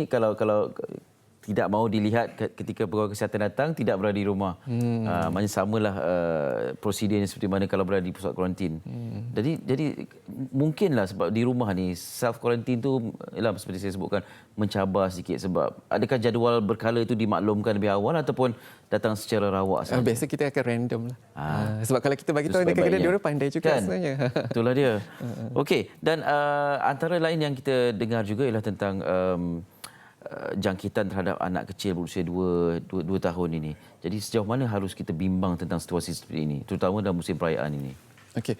kalau tidak mahu dilihat ketika pegawai kesihatan datang, tidak berada di rumah. Maknanya samalah prosedurnya seperti mana kalau berada di pusat kuarantin. Jadi mungkinlah sebab di rumah ni self kuarantin tu ialah seperti saya sebutkan mencabar sedikit sebab adakah jadual berkala itu dimaklumkan lebih awal ataupun datang secara rawak sahaja? Biasa kita akan random lah. Sebab kalau kita bagi tahu kadang-kadang dia orang pandai juga sebenarnya. Itulah dia. Okey, dan antara lain yang kita dengar juga ialah tentang jangkitan terhadap anak kecil berusia 2 tahun ini. Jadi sejauh mana harus kita bimbang tentang situasi seperti ini, terutama dalam musim perayaan ini? Okey,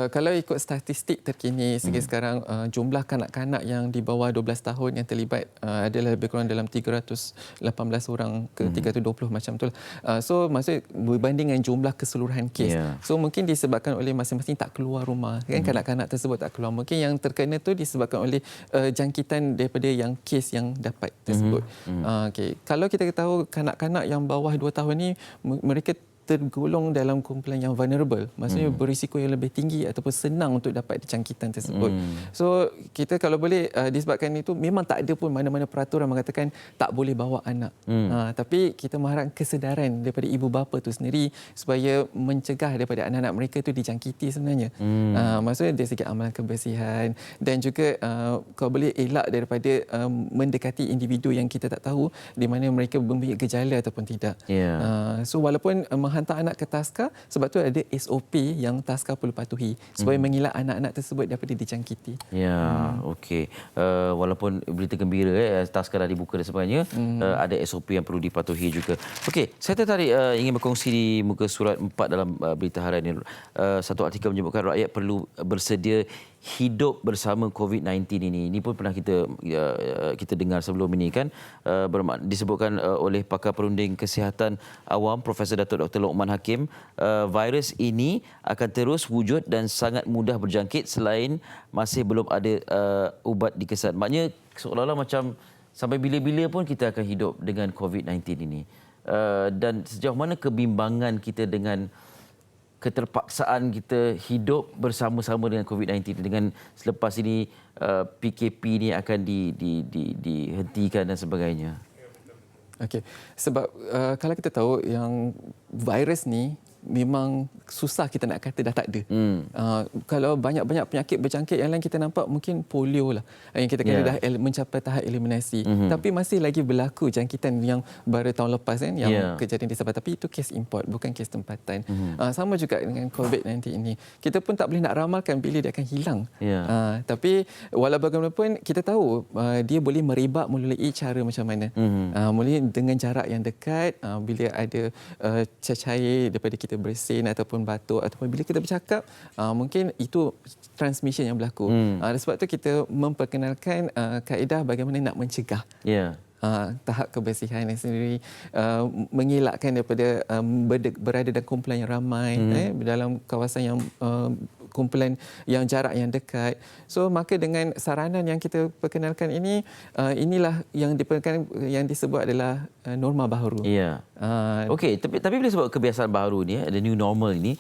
kalau ikut statistik terkini sehingga sekarang jumlah kanak-kanak yang di bawah 12 tahun yang terlibat adalah lebih kurang dalam 318 orang ke 320 macam tu. So maksud berbanding dengan jumlah keseluruhan kes. So mungkin disebabkan oleh masing-masing tak keluar rumah kan, kanak-kanak tersebut tak keluar. Mungkin yang terkena tu disebabkan oleh jangkitan daripada yang kes yang dapat tersebut. Okey, kalau kita tahu kanak-kanak yang bawah 2 tahun ni mereka tergolong dalam kumpulan yang vulnerable, maksudnya berisiko yang lebih tinggi ataupun senang untuk dapat jangkitan tersebut. So kita kalau boleh disebabkan itu memang tak ada pun mana-mana peraturan mengatakan tak boleh bawa anak. Tapi kita mengharapkan kesedaran daripada ibu bapa itu sendiri supaya mencegah daripada anak-anak mereka itu dijangkiti sebenarnya. Maksudnya dari segi amalan kebersihan dan juga kalau boleh elak daripada mendekati individu yang kita tak tahu di mana mereka mempunyai gejala ataupun tidak. So walaupun menghantar anak ke taska, sebab tu ada SOP yang taska perlu patuhi supaya mengelak anak-anak tersebut daripada dijangkiti. Okey. Walaupun berita gembira taska dah dibuka dan sebagainya, ada SOP yang perlu dipatuhi juga. Okey, saya tertarik ingin berkongsi di muka surat 4 dalam berita harian ini. Satu artikel menyebutkan rakyat perlu bersedia hidup bersama COVID-19 ini. Ini pun pernah kita dengar sebelum ini kan, disebutkan oleh pakar perunding kesihatan awam Profesor Datuk Dr. Lokman Hakim, virus ini akan terus wujud dan sangat mudah berjangkit selain masih belum ada ubat dikesan. Maknanya seolah-olah macam sampai bila-bila pun kita akan hidup dengan COVID-19 ini. Dan sejauh mana kebimbangan kita dengan keterpaksaan kita hidup bersama-sama dengan COVID-19 dengan selepas ini PKP ini akan dihentikan dan sebagainya. Okey, sebab kalau kita tahu yang virus ni memang susah kita nak kata dah tak ada. Kalau banyak-banyak penyakit berjangkit yang lain kita nampak mungkin polio lah yang kita kata dah mencapai tahap eliminasi. Tapi masih lagi berlaku jangkitan yang baru tahun lepas kan yang kejadian di Sabah, tapi itu kes import bukan kes tempatan. Sama juga dengan COVID-19 ini. Kita pun tak boleh nak ramalkan bila dia akan hilang. Tapi walau bagaimanapun kita tahu dia boleh merebak melalui cara macam mana. Mulai dengan jarak yang dekat, bila ada cair daripada kita bersin ataupun batuk ataupun bila kita bercakap, mungkin itu transmission yang berlaku. Sebab tu kita memperkenalkan kaedah bagaimana nak mencegah tahap kebersihan yang sendiri, mengelakkan daripada berada dalam kumpulan yang ramai, dalam kawasan yang kumpulan yang jarak yang dekat. So maka dengan saranan yang kita perkenalkan ini, inilah yang yang disebut adalah norma baharu. Okey, tapi bila sebut kebiasaan baharu ni, the new normal ini,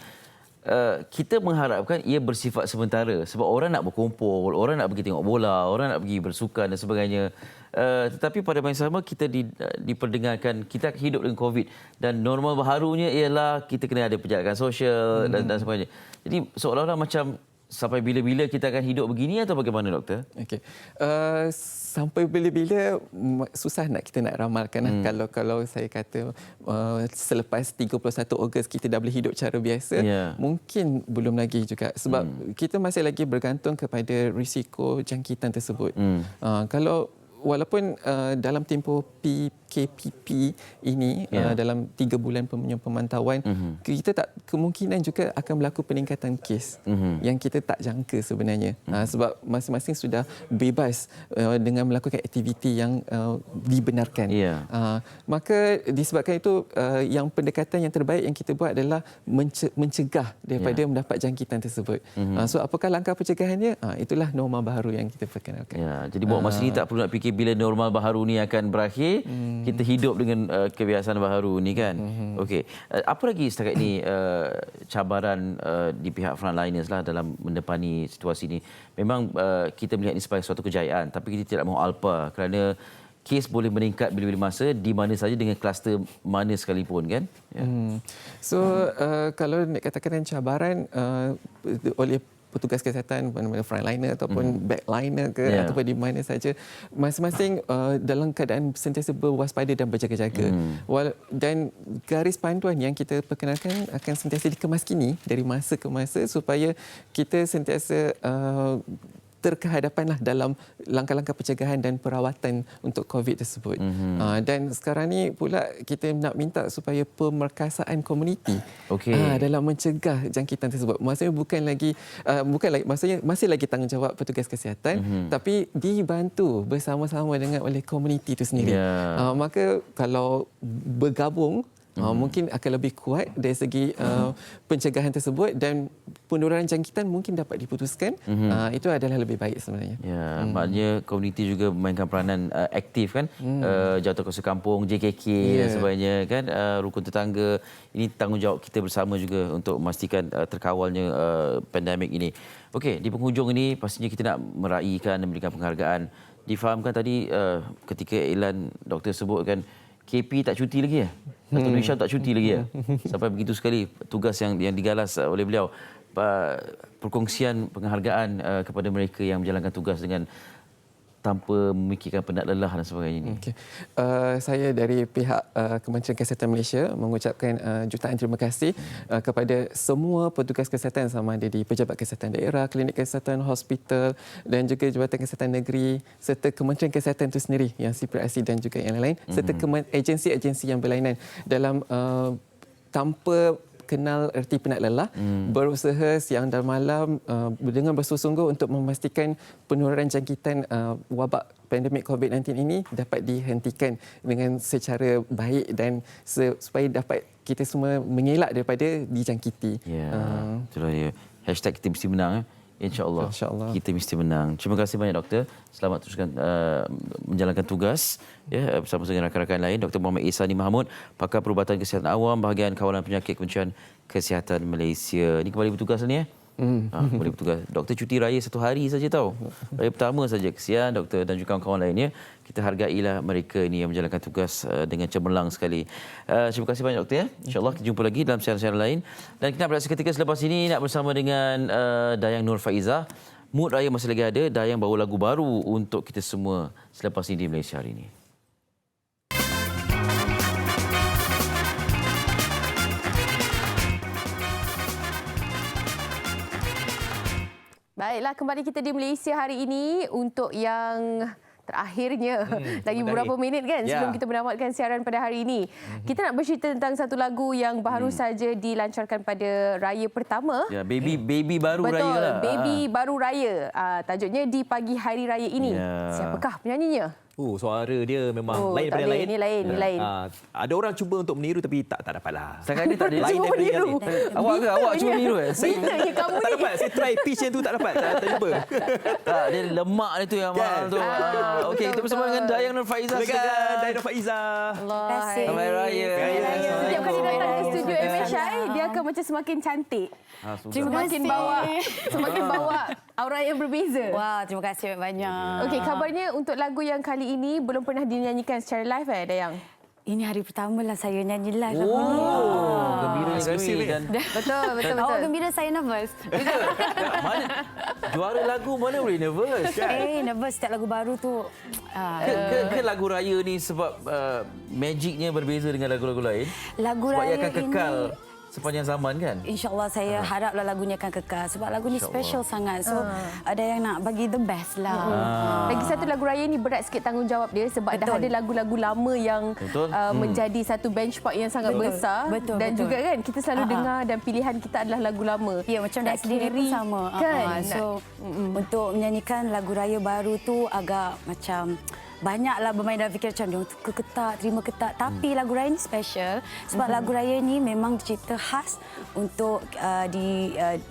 kita mengharapkan ia bersifat sementara sebab orang nak berkumpul, orang nak pergi tengok bola, orang nak pergi bersukan dan sebagainya. Tetapi pada masa sama kita diperdengarkan kita hidup dengan COVID dan normal baharunya ialah kita kena ada penjarakan sosial dan sebagainya. Jadi seolah-olah macam sampai bila-bila kita akan hidup begini atau bagaimana, doktor? Okey. Sampai bila-bila susah kita nak ramalkan. Kalau saya kata selepas 31 Ogos kita dah boleh hidup cara biasa, mungkin belum lagi juga sebab kita masih lagi bergantung kepada risiko jangkitan tersebut. Kalau walaupun dalam tempoh PKPP ini dalam 3 bulan pemantauan, kita tak kemungkinan juga akan berlaku peningkatan kes yang kita tak jangka sebenarnya. Sebab masing-masing sudah bebas dengan melakukan aktiviti yang dibenarkan. Maka disebabkan itu yang pendekatan yang terbaik yang kita buat adalah mencegah daripada mendapat jangkitan tersebut. So apakah langkah pencegahannya? Itulah norma baru yang kita perkenalkan. Jadi buat masa ini tak perlu nak fikir bila normal baharu ni akan berakhir. Kita hidup dengan kebiasaan baharu ni kan. Okey. Apa lagi setakat ini cabaran di pihak frontliners lah dalam mendepani situasi ini? Memang kita melihat ini sebagai suatu kejayaan, tapi kita tidak mahu alpa kerana kes boleh meningkat bila-bila masa di mana saja dengan kluster mana sekalipun kan. So kalau nak katakan cabaran oleh petugas kesihatan, frontliner ataupun backliner ke ataupun di mana saja, masing-masing dalam keadaan sentiasa berwaspada dan berjaga-jaga. Dan garis panduan yang kita perkenalkan akan sentiasa dikemaskini dari masa ke masa supaya kita sentiasa terkehadapanlah dalam langkah-langkah pencegahan dan perawatan untuk COVID tersebut. Dan sekarang ni pula kita nak minta supaya pemerkasaan komuniti dalam mencegah jangkitan tersebut. Maksudnya maksudnya masih lagi tanggungjawab petugas kesihatan, tapi dibantu bersama-sama dengan oleh komuniti itu sendiri. Maka kalau bergabung mungkin akan lebih kuat dari segi pencegahan tersebut dan penurunan jangkitan mungkin dapat diputuskan. Itu adalah lebih baik sebenarnya. Maknanya komuniti juga memainkan peranan aktif kan. Jawatankuasa kampung, JKK dan sebagainya kan, rukun tetangga. Ini tanggungjawab kita bersama juga untuk memastikan terkawalnya pandemik ini. Okey, di penghujung ini pastinya kita nak meraihkan dan memberikan penghargaan. Difahamkan tadi ketika iklan doktor sebutkan KP tak cuti lagi ya? Atau Malaysia tak cuti lagi ya? Sampai begitu sekali tugas yang digalas oleh beliau. Perkongsian penghargaan kepada mereka yang menjalankan tugas dengan tanpa memikirkan penat lelah dan sebagainya ini. Saya dari pihak Kementerian Kesihatan Malaysia mengucapkan jutaan terima kasih kepada semua petugas kesihatan sama ada di Pejabat Kesihatan Daerah, Klinik Kesihatan, Hospital dan juga Jabatan Kesihatan Negeri serta Kementerian Kesihatan itu sendiri yang CPRC dan juga yang lain-lain serta agensi-agensi yang berlainan dalam tanpa kenal erti penat lelah, berusaha siang dan malam dengan bersungguh-sungguh untuk memastikan penurunan jangkitan wabak pandemik COVID-19 ini dapat dihentikan dengan secara baik dan supaya dapat kita semua mengelak daripada dijangkiti. Itulah dia. Hashtag kita mesti menang. InsyaAllah kita mesti menang. Terima kasih banyak doktor. Selamat teruskan menjalankan tugas bersama dengan rakan-rakan lain. Dr. Muhammad Ihsani Mahmud, Pakar Perubatan Kesihatan Awam, Bahagian Kawalan Penyakit Kementerian Kesihatan Malaysia. Ini kembali bertugas ni ya? Boleh bertugas. Doktor cuti raya 1 hari saja tahu. Raya pertama saja. Kesian doktor dan juga kawan-kawan lainnya. Kita hargailah mereka ini yang menjalankan tugas dengan cemerlang sekali. Terima kasih banyak doktor ya. InsyaAllah kita jumpa lagi dalam siaran-siaran lain. Dan kita berehat seketika selepas ini nak bersama dengan Dayang Nur Faizah. Mood Raya masih lagi ada. Dayang bawa lagu baru untuk kita semua selepas ini di Malaysia hari ini. Baiklah, kembali kita di Malaysia hari ini untuk yang terakhirnya. Lagi beberapa minit kan sebelum kita menamatkan siaran pada hari ini. Kita nak bercerita tentang satu lagu yang baru saja dilancarkan pada raya pertama. Baby baru raya lah. Baby baru raya. Tajuknya di pagi hari raya ini. Siapakah penyanyinya? Suara dia memang lain daripada lain. Ini lain. Ada orang cuba untuk meniru tapi tak dapatlah. Setakat ni tak ada. Cuba meniru. Awak cuba meniru Bilanya kamu ni? Tak dapat. Saya try pitch yang tu tak dapat. Tak jumpa. Tak, dia lemak dia tu yang mahal tu. Okey, kita bersama dengan Dayang Nur Faizah. Dayang Nur Faizah. Selamat Raya. Setiap kali datang ke studio MHI, dia akan macam semakin cantik. Semakin bawa aura yang berbeza. Wah, terima kasih banyak. Okey, kabarnya untuk lagu yang kali ini belum pernah dinyanyikan secara live Dayang? Ini hari pertama lah saya nyanyi live. Gembira kami. Betul. Awak gembira, saya nervous. Mana juara lagu mana boleh nervous kan? Nervous setiap lagu baru tu. Ke lagu raya ni sebab magicnya berbeza dengan lagu-lagu lain? Lagu sebab raya ia akan kekal sepanjang zaman kan? InsyaAllah saya haraplah lagu ni akan kekal sebab lagu ni special sangat. So ada yang nak bagi the best lah. Lagi satu, lagu raya ni berat sikit tanggungjawab dia sebab dah ada lagu-lagu lama yang menjadi satu benchmark yang sangat besar. Dan juga kan kita selalu dengar dan pilihan kita adalah lagu lama. Ya, macam Dak sendiri pun sama. Kan? So untuk menyanyikan lagu raya baru tu agak macam banyaklah bermain dalam fikir macam dia keketak, terima ketak. Tapi lagu raya ni special sebab lagu raya ni memang dicipta khas untuk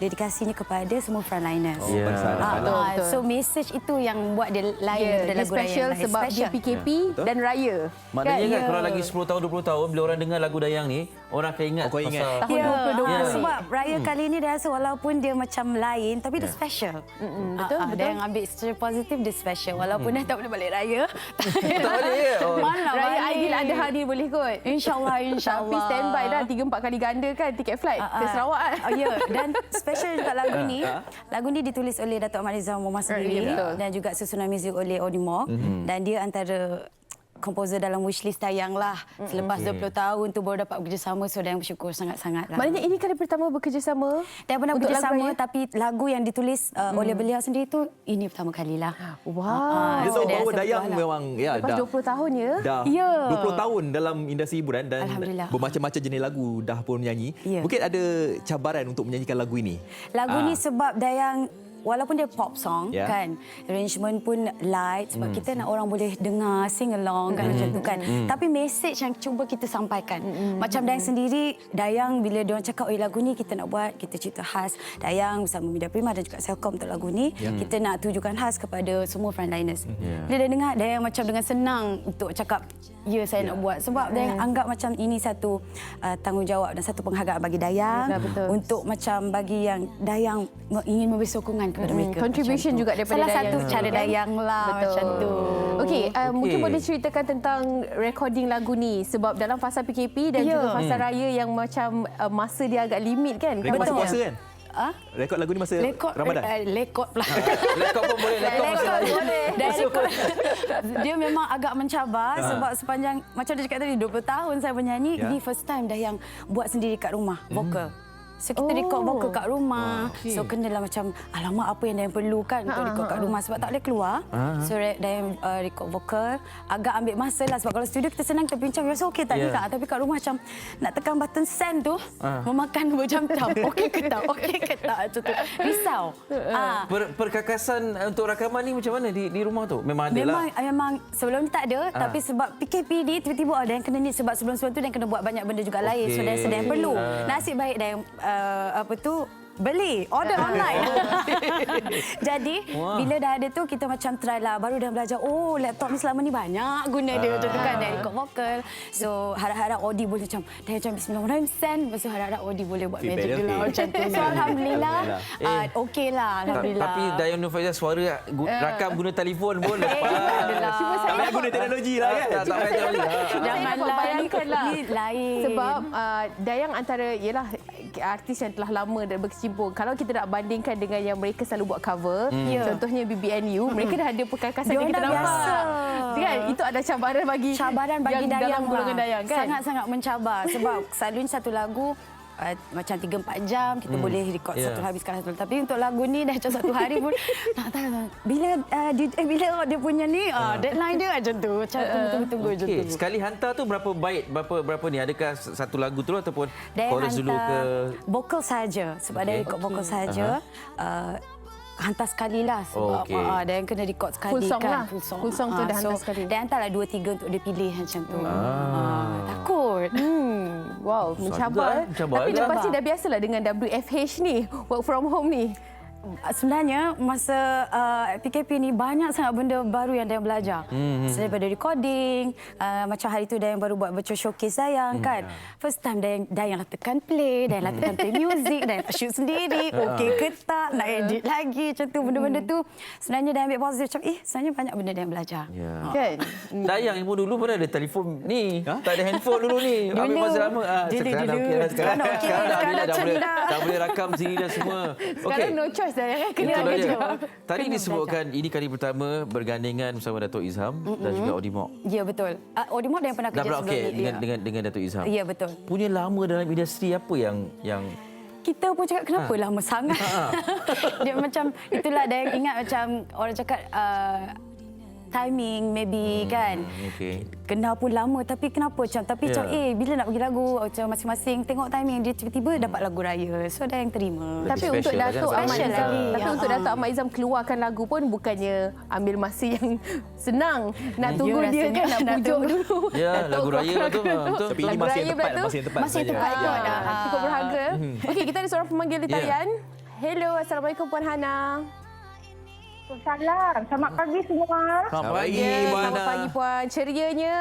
dedikasinya kepada semua frontliners. So message itu yang buat dia lain daripada lagu raya special lain. sebab dia PKP dan raya. Maknanya kan kalau lagi 10 tahun 20 tahun bila orang dengar lagu Dayang ni, orang akan ingat pasal tahun 2020. Sebab raya kali ni dia rasa walaupun dia macam lain tapi dia special. Betul. Dia yang ambil secara positif, dia special walaupun dah tak boleh balik raya. Tak boleh ya? Raya Aidiladha ni boleh kot. InsyaAllah. Tapi standby dah 3-4 kali ganda kan tiket flight ke Sarawak. Ya, dan special juga lagu ni. Lagu ni ditulis oleh Datuk Ahmad Rizal Muhammad sendiri dan juga susunan muzik oleh Odimog. Dan dia antara komposer dalam wishlist Dayang lah. Selepas 20 tahun tu baru dapat bekerjasama, so Dayang bersyukur sangat-sangat lah. Maknanya ini kali pertama bekerjasama? Dayang pernah bekerjasama tapi lagu yang ditulis oleh beliau sendiri tu ini pertama kalilah. Wow. Dia tahu bahawa Dayang memang lepas 20 tahun ya? Dah 20 tahun dalam industri hiburan dan bermacam-macam jenis lagu dah pun menyanyi. Mungkin ada cabaran untuk menyanyikan lagu ini? Lagu ni sebab Dayang walaupun dia pop song kan, arrangement pun light sebab kita nak orang boleh dengar, sing along kan macam tu kan. Tapi message yang cuba kita sampaikan. Macam Dayang sendiri, Dayang bila diorang cakap lagu ni kita nak buat, kita cipta khas Dayang bersama Media Prima dan juga Selcom untuk lagu ni, kita nak tujukan khas kepada semua frontliners. Bila dia dengar, Dayang macam dengan senang untuk cakap ya saya nak buat sebab Dayang anggap macam ini satu tanggungjawab dan satu penghargaan bagi Dayang untuk macam bagi yang Dayang ingin memberi sokongan kepada mereka. Contribution juga daripada Salah Dayang. satu cara Dayang lah macam tu. Okey, mungkin boleh ceritakan tentang recording lagu ni sebab dalam fasa PKP dan juga fasa raya yang macam masa dia agak limit kan. Rekod masa puasa kan? Rekod lagu ni masa Ramadan? Rekod pula. Rekod pun boleh. Rekod. Dia memang agak mencabar sebab sepanjang, macam dia cakap tadi, 20 tahun saya menyanyi, ini first time Dayang buat sendiri kat rumah, vokal. So kita record vokal kat rumah. So kenalah macam alamak apa yang Dayang perlukan untuk record kat rumah sebab tak boleh keluar. So Dayang record vokal. Agak ambil masa lah sebab kalau studio kita senang kita bincang rasa okey tak ni tak. Tapi kat rumah macam nak tekan button send tu memakan berjam-jam. Okey ke tak? Okey ke tak? Macam tu. Risau. Perkakasan untuk rakaman ni macam mana di rumah tu? Memang ada lah. Memang sebelum ni tak ada tapi sebab PKP ni tiba-tiba Dayang kena ni sebab sebelum-sebelum tu Dayang kena buat banyak benda juga lain. So Dayang sedang perlu. Nasib baik Dayang beli, order online. Jadi, bila dah ada tu, kita macam try lah. Baru dah belajar, laptop ni selama ni banyak guna dia. Macam tu kan, dia record vokal. So, harap-harap Audi boleh macam, dia macam bismillahirrahmanirrahim, send. Lepas tu, harap-harap Audi boleh buat magic tu lah. Macam tu. So, Alhamdulillah, okey lah. Alhamdulillah. Tapi Dayang Nur Faizal suara rakam guna telefon pun lepas. Cuma saya nak guna teknologi lah kan? Tak payah teknologi. Janganlah bayangkanlah. Lain. Sebab Dayang antara, ialah artis yang telah lama dan berkecimpung. Kalau kita nak bandingkan dengan yang mereka selalu buat cover, contohnya BBNU, mereka dah ada perkakasan yang kita nampak. Kan? Itu ada cabaran bagi Dayang dalam golongan Dayang kan? Sangat-sangat mencabar sebab selalunya satu lagu macam 3-4 jam kita boleh rekod satu habiskan satu. Tapi untuk lagu ni dah macam satu hari pun nak tahu bila dia punya ni deadline dia macam tu. Macam tunggu macam tu. Sekali hantar tu berapa bait berapa ni? Adakah satu lagu tu ataupun chorus dulu ke vokal saja sebab dia rekod vokal saja. Hantar sekali lah sebab dia yang kena record sekali full song kan. lah. Full song tu dah hantar sekali. Dia hantarlah 2-3 untuk dia pilih macam tu. Takut. Wow, mencabar. Tapi lepas ni dah biasalah dengan WFH ni, work from home ni. Sebenarnya masa PKP ni banyak sangat benda baru yang Dayang belajar. Daripada recording, macam hari tu Dayang baru buat virtual showcase Dayang kan. First time Dayang lah tekan play, Dayang lah tekan play music, Dayang tak shoot sendiri, okey ke tak, nak edit lagi macam tu. Benda-benda tu sebenarnya Dayang ambil positif macam sebenarnya banyak benda Dayang belajar. Kan? Dayang pun dulu pun ada telefon ni, tak ada handphone dulu ni. Ambil masa lama. Sekarang dah okey lah. Sekarang dah boleh rakam sendiri dah semua. Sekarang no choice Tugas Dayang. Itulah dia. Tadi disebutkan ini kali pertama bergandingan bersama Datuk Izham dan juga Audimok. Ya, betul. Audimok yang pernah kerja sebelum ni. Dengan Datuk Izham. Ya, betul. Punya lama dalam industri apa yang kita pun cakap kenapa lama sangat. Dia macam itulah Dayang ingat macam orang cakap timing maybe kan. Okey. Kenal pun lama tapi kenapa macam macam bila nak bagi lagu macam masing-masing tengok timing dia tiba-tiba dapat lagu raya. So Dayang terima. Tapi untuk Datuk Ahmad Izham, tapi Ya. untuk Datuk Ahmad Izham keluarkan lagu pun bukannya ambil masa yang senang. Nak tunggu dia kan nak pujuk dulu. Ya, lagu raya tu. Betul. Tapi ini masih yang tepat. Masih tepat kot. Cukup berharga. Okey, kita ada seorang pemanggil di talian. Hello, Assalamualaikum Puan Hana. Salam. Selamat pagi semua. Selamat pagi, Puan Hana. Selamat pagi Puan. Cerianya.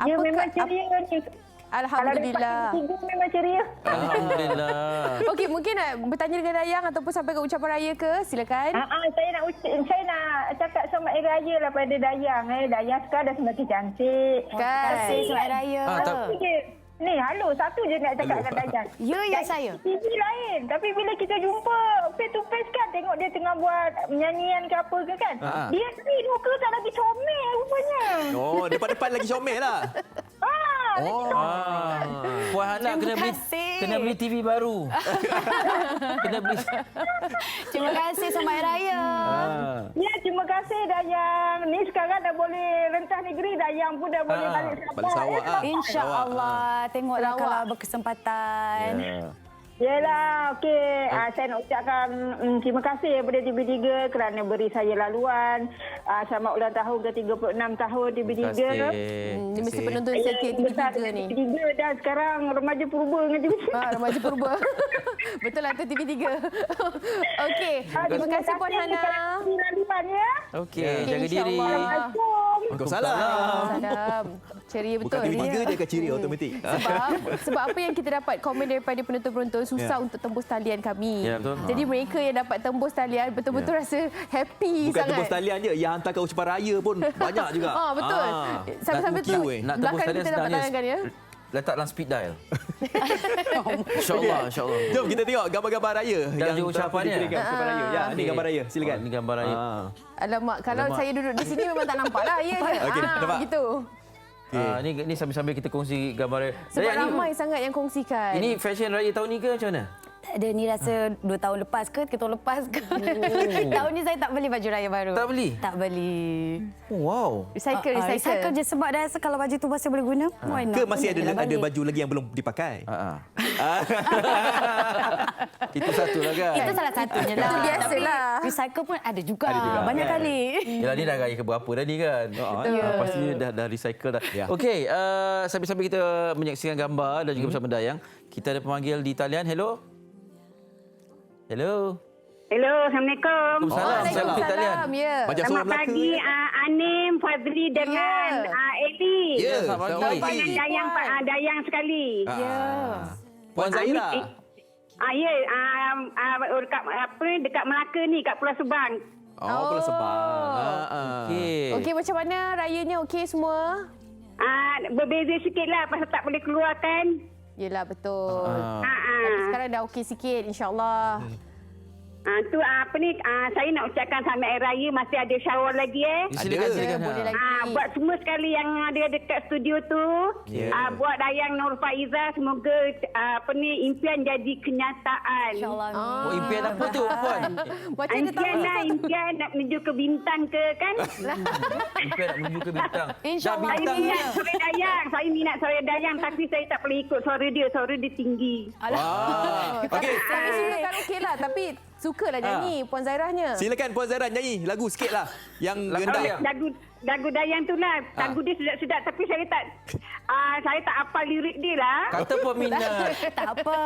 Ya, memang ceria ni. Alhamdulillah. Kalau dapat 3 memang ceria. Alhamdulillah. Okey, mungkin nak bertanya dengan Dayang ataupun sampaikan ucapan raya ke? Silakan. Saya nak cakap selamat hari raya lah pada Dayang. Dayang sekarang dah semakin cantik. Terima kasih, selamat raya. Ni, halo. Satu je nak cakap kat Dayang. Ya, saya. TV lain. Tapi bila kita jumpa face to face kan, tengok dia tengah buat nyanyian ke apa ke kan. Dia ni muka tak lagi comel rupanya. Oh, depan-depan lagi comel lah. Puan Hana kena beli TV baru. Kena beli. Terima kasih, selamat hari raya. Ya, terima kasih Dayang. Ni sekarang dah boleh rentah negeri. Dayang pun dah boleh balik Sabah. InsyaAllah. Tengoklah kalau berkesempatan. Yelah, okey. Saya nak ucapkan terima kasih kepada TV3 kerana beri saya laluan. Selamat ulang tahun ke-36 tahun TV3. Ini mesti penonton setia TV3 ni. TV3 dah sekarang remaja purba dengan TV3. Remaja purba. Betul lah tu TV3. Okey, terima kasih Puan Hana. Laluan ya. Okey, jaga diri. Waalaikumsalam. Ceria betul. Bukan TV3 je ke ceria automatik. Sebab apa yang kita dapat komen daripada penonton-penonton susah untuk tembus talian kami. Ya, betul. Jadi mereka yang dapat tembus talian betul-betul rasa happy Bukan sangat. tembus talian je, yang hantarkan ucapan raya pun banyak juga. Betul. Sambil-sambil tu nak tembus talian kita dapat tangan ya. Letak dalam speed dial. InsyaAllah, insyaAllah. Jom kita tengok gambar-gambar raya dan juga ucapannya. Ucapan raya. Ya, ni gambar raya. Silakan. Ni gambar raya. Alamak, kalau saya duduk di sini memang tak nampak lah. Ya je. Okey, nampak. Gitu. Ni sambil-sambil kita kongsi gambar raya. Sebab ramai sangat yang kongsikan. Ini fashion raya tahun ni ke macam mana? Tak ada, ni rasa 2 tahun lepas ke 3 tahun lepas ke. Tahun ni saya tak beli baju raya baru. Tak beli? Tak beli. Wow. Recycle je sebab dah rasa kalau baju tu masih boleh guna. Why not? Ke masih ada baju lagi yang belum dipakai? Itu satu lah kan? Itu salah satunya lah. Itu biasalah. Recycle pun ada juga. kan? Banyak kali. Yalah, ni dah raya ke berapa dah ni kan? Pasti dah recycle dah. Okey, sambil-sambil kita menyaksikan gambar dan juga bersama Dayang, kita ada pemanggil di talian. Hello. Hello, Assalamualaikum. Waalaikumsalam. Selamat pagi, Anim, Fadli dengan Eli. Ya, selamat pagi. Dayang sekali. Puan Zahira. Dekat Melaka ni, kat Pulau Sebang. Pulau Sebang. Okey, macam mana rayanya? Okey semua? Berbeza sikitlah pasal tak boleh keluarkan. Yelah, betul. Tapi sekarang dah okey sikit, insyaAllah. Saya nak ucapkan selamat hari raya, masih ada shower lagi Silakan. Boleh lagi. Buat semua sekali yang ada dekat studio tu, buat Dayang Nur Faiza, semoga impian jadi kenyataan. InsyaAllah. Impian apa tu, Puan? Impian nak menuju ke bintang ke kan? Impian nak menuju ke bintang. InsyaAllah. Saya minat suara Dayang tapi saya tak boleh ikut suara dia tinggi. Okey. Tapi suka karaoke lah, tapi sukalah nyanyi Puan Zairahnya. Silakan Puan Zairah nyanyi lagu sikit lah yang rendah. Lagu Dayang tu lah. Lagu dia sedap-sedap tapi saya tak hafal lirik dia lah. Kata peminat. Tak apa.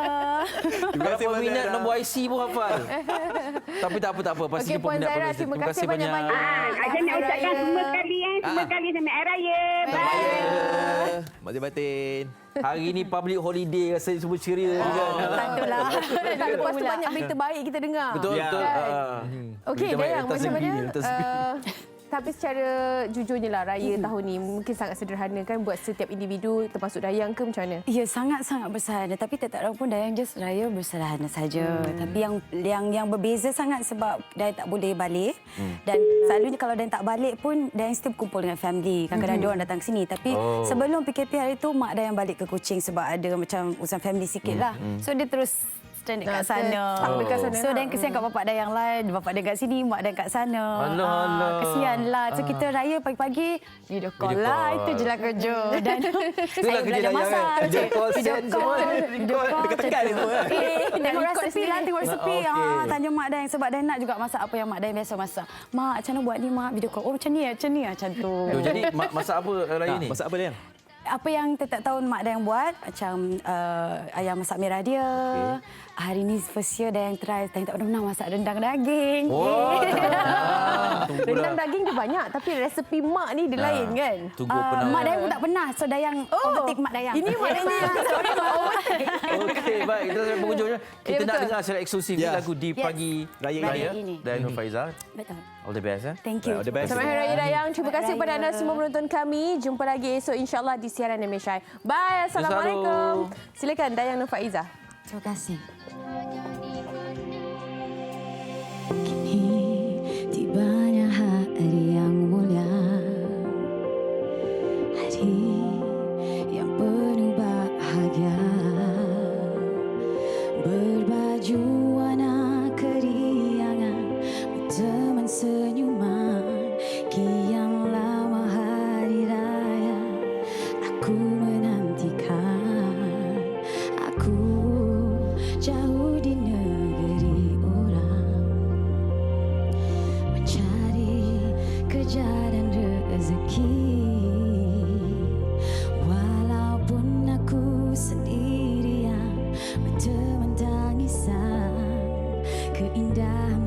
Kalau peminat nombor IC pun hafal. Tapi tak apa. Pasti Puan Zairah, terima kasih banyak-banyak. Saya nak ucapkan semua sekali semua kali selamat hari raya. Bye. Mazir batin. Hari ni public holiday, rasa semua ceria kan. Tentulah. Lepas tu banyak berita baik kita dengar. Betul. Okey, Dayang, macam mana? Tapi secara jujurnya lah, raya tahun ni mungkin sangat sederhana kan buat setiap individu, termasuk Dayang ke macam mana? Ya, sangat-sangat bersederhana. Tapi tak tahu pun Dayang just raya bersederhana saja. Tapi yang berbeza sangat sebab Dayang tak boleh balik. Dan selalunya kalau Dayang tak balik pun, Dayang still kumpul dengan family. Kadang-kadang diorang datang ke sini. Tapi sebelum PKP hari tu, mak Dayang balik ke Kuching sebab ada macam urusan family sikit lah. So dia terus stand dekat sana. So Dayang kesian kat bapak Dayang lah. Bapak Dayang kat sini, mak Dayang kat sana. Kesian lah. So kita raya pagi-pagi, video call lah. Itu je lah kerja. Dan saya belajar masak. Video call. Dekat-dekat itu. Tengok resepi lah, tengok resepi. Tanya mak Dayang sebab Dayang nak juga masak apa yang mak Dayang biasa masak. Mak, macam mana buat ni mak? Video call. Oh macam ni macam tu. Jadi masak apa raya ni? Masak apa Dayang? Apa yang tiap tahun mak Dayang buat, macam ayam masak merah dia. Hari ni first year Dayang try, Dayang tak pernah masak rendang daging. Rendang daging dia banyak, tapi resepi mak ni dia lain kan? Mak Dayang pun tak pernah, so Dayang overtake mak Dayang. Ini mak Dayang. Okey, baik. Kita sampai penghujungnya. Kita nak dengar secara eksklusif lagu di pagi raya dan Nur Faizal. Betul. All the best. Thank you. All the best. Selamat Hari Raya Dayang. Terima kasih kepada anda semua menonton kami. Jumpa lagi esok insya-Allah di siaran MSI. Bye. Assalamualaikum. Silakan Dayang Nur Faizal. Terima kasih. Kini tibanya hari yang mulia, hari yang penuh bahagia, berbaju warna keriangan, berteman senyuman, kian lama hari raya aku menantikan. Aku jauh di negeri orang, mencari kerja dan rezeki. Walaupun aku sendirian, berteman tangisan, keindahan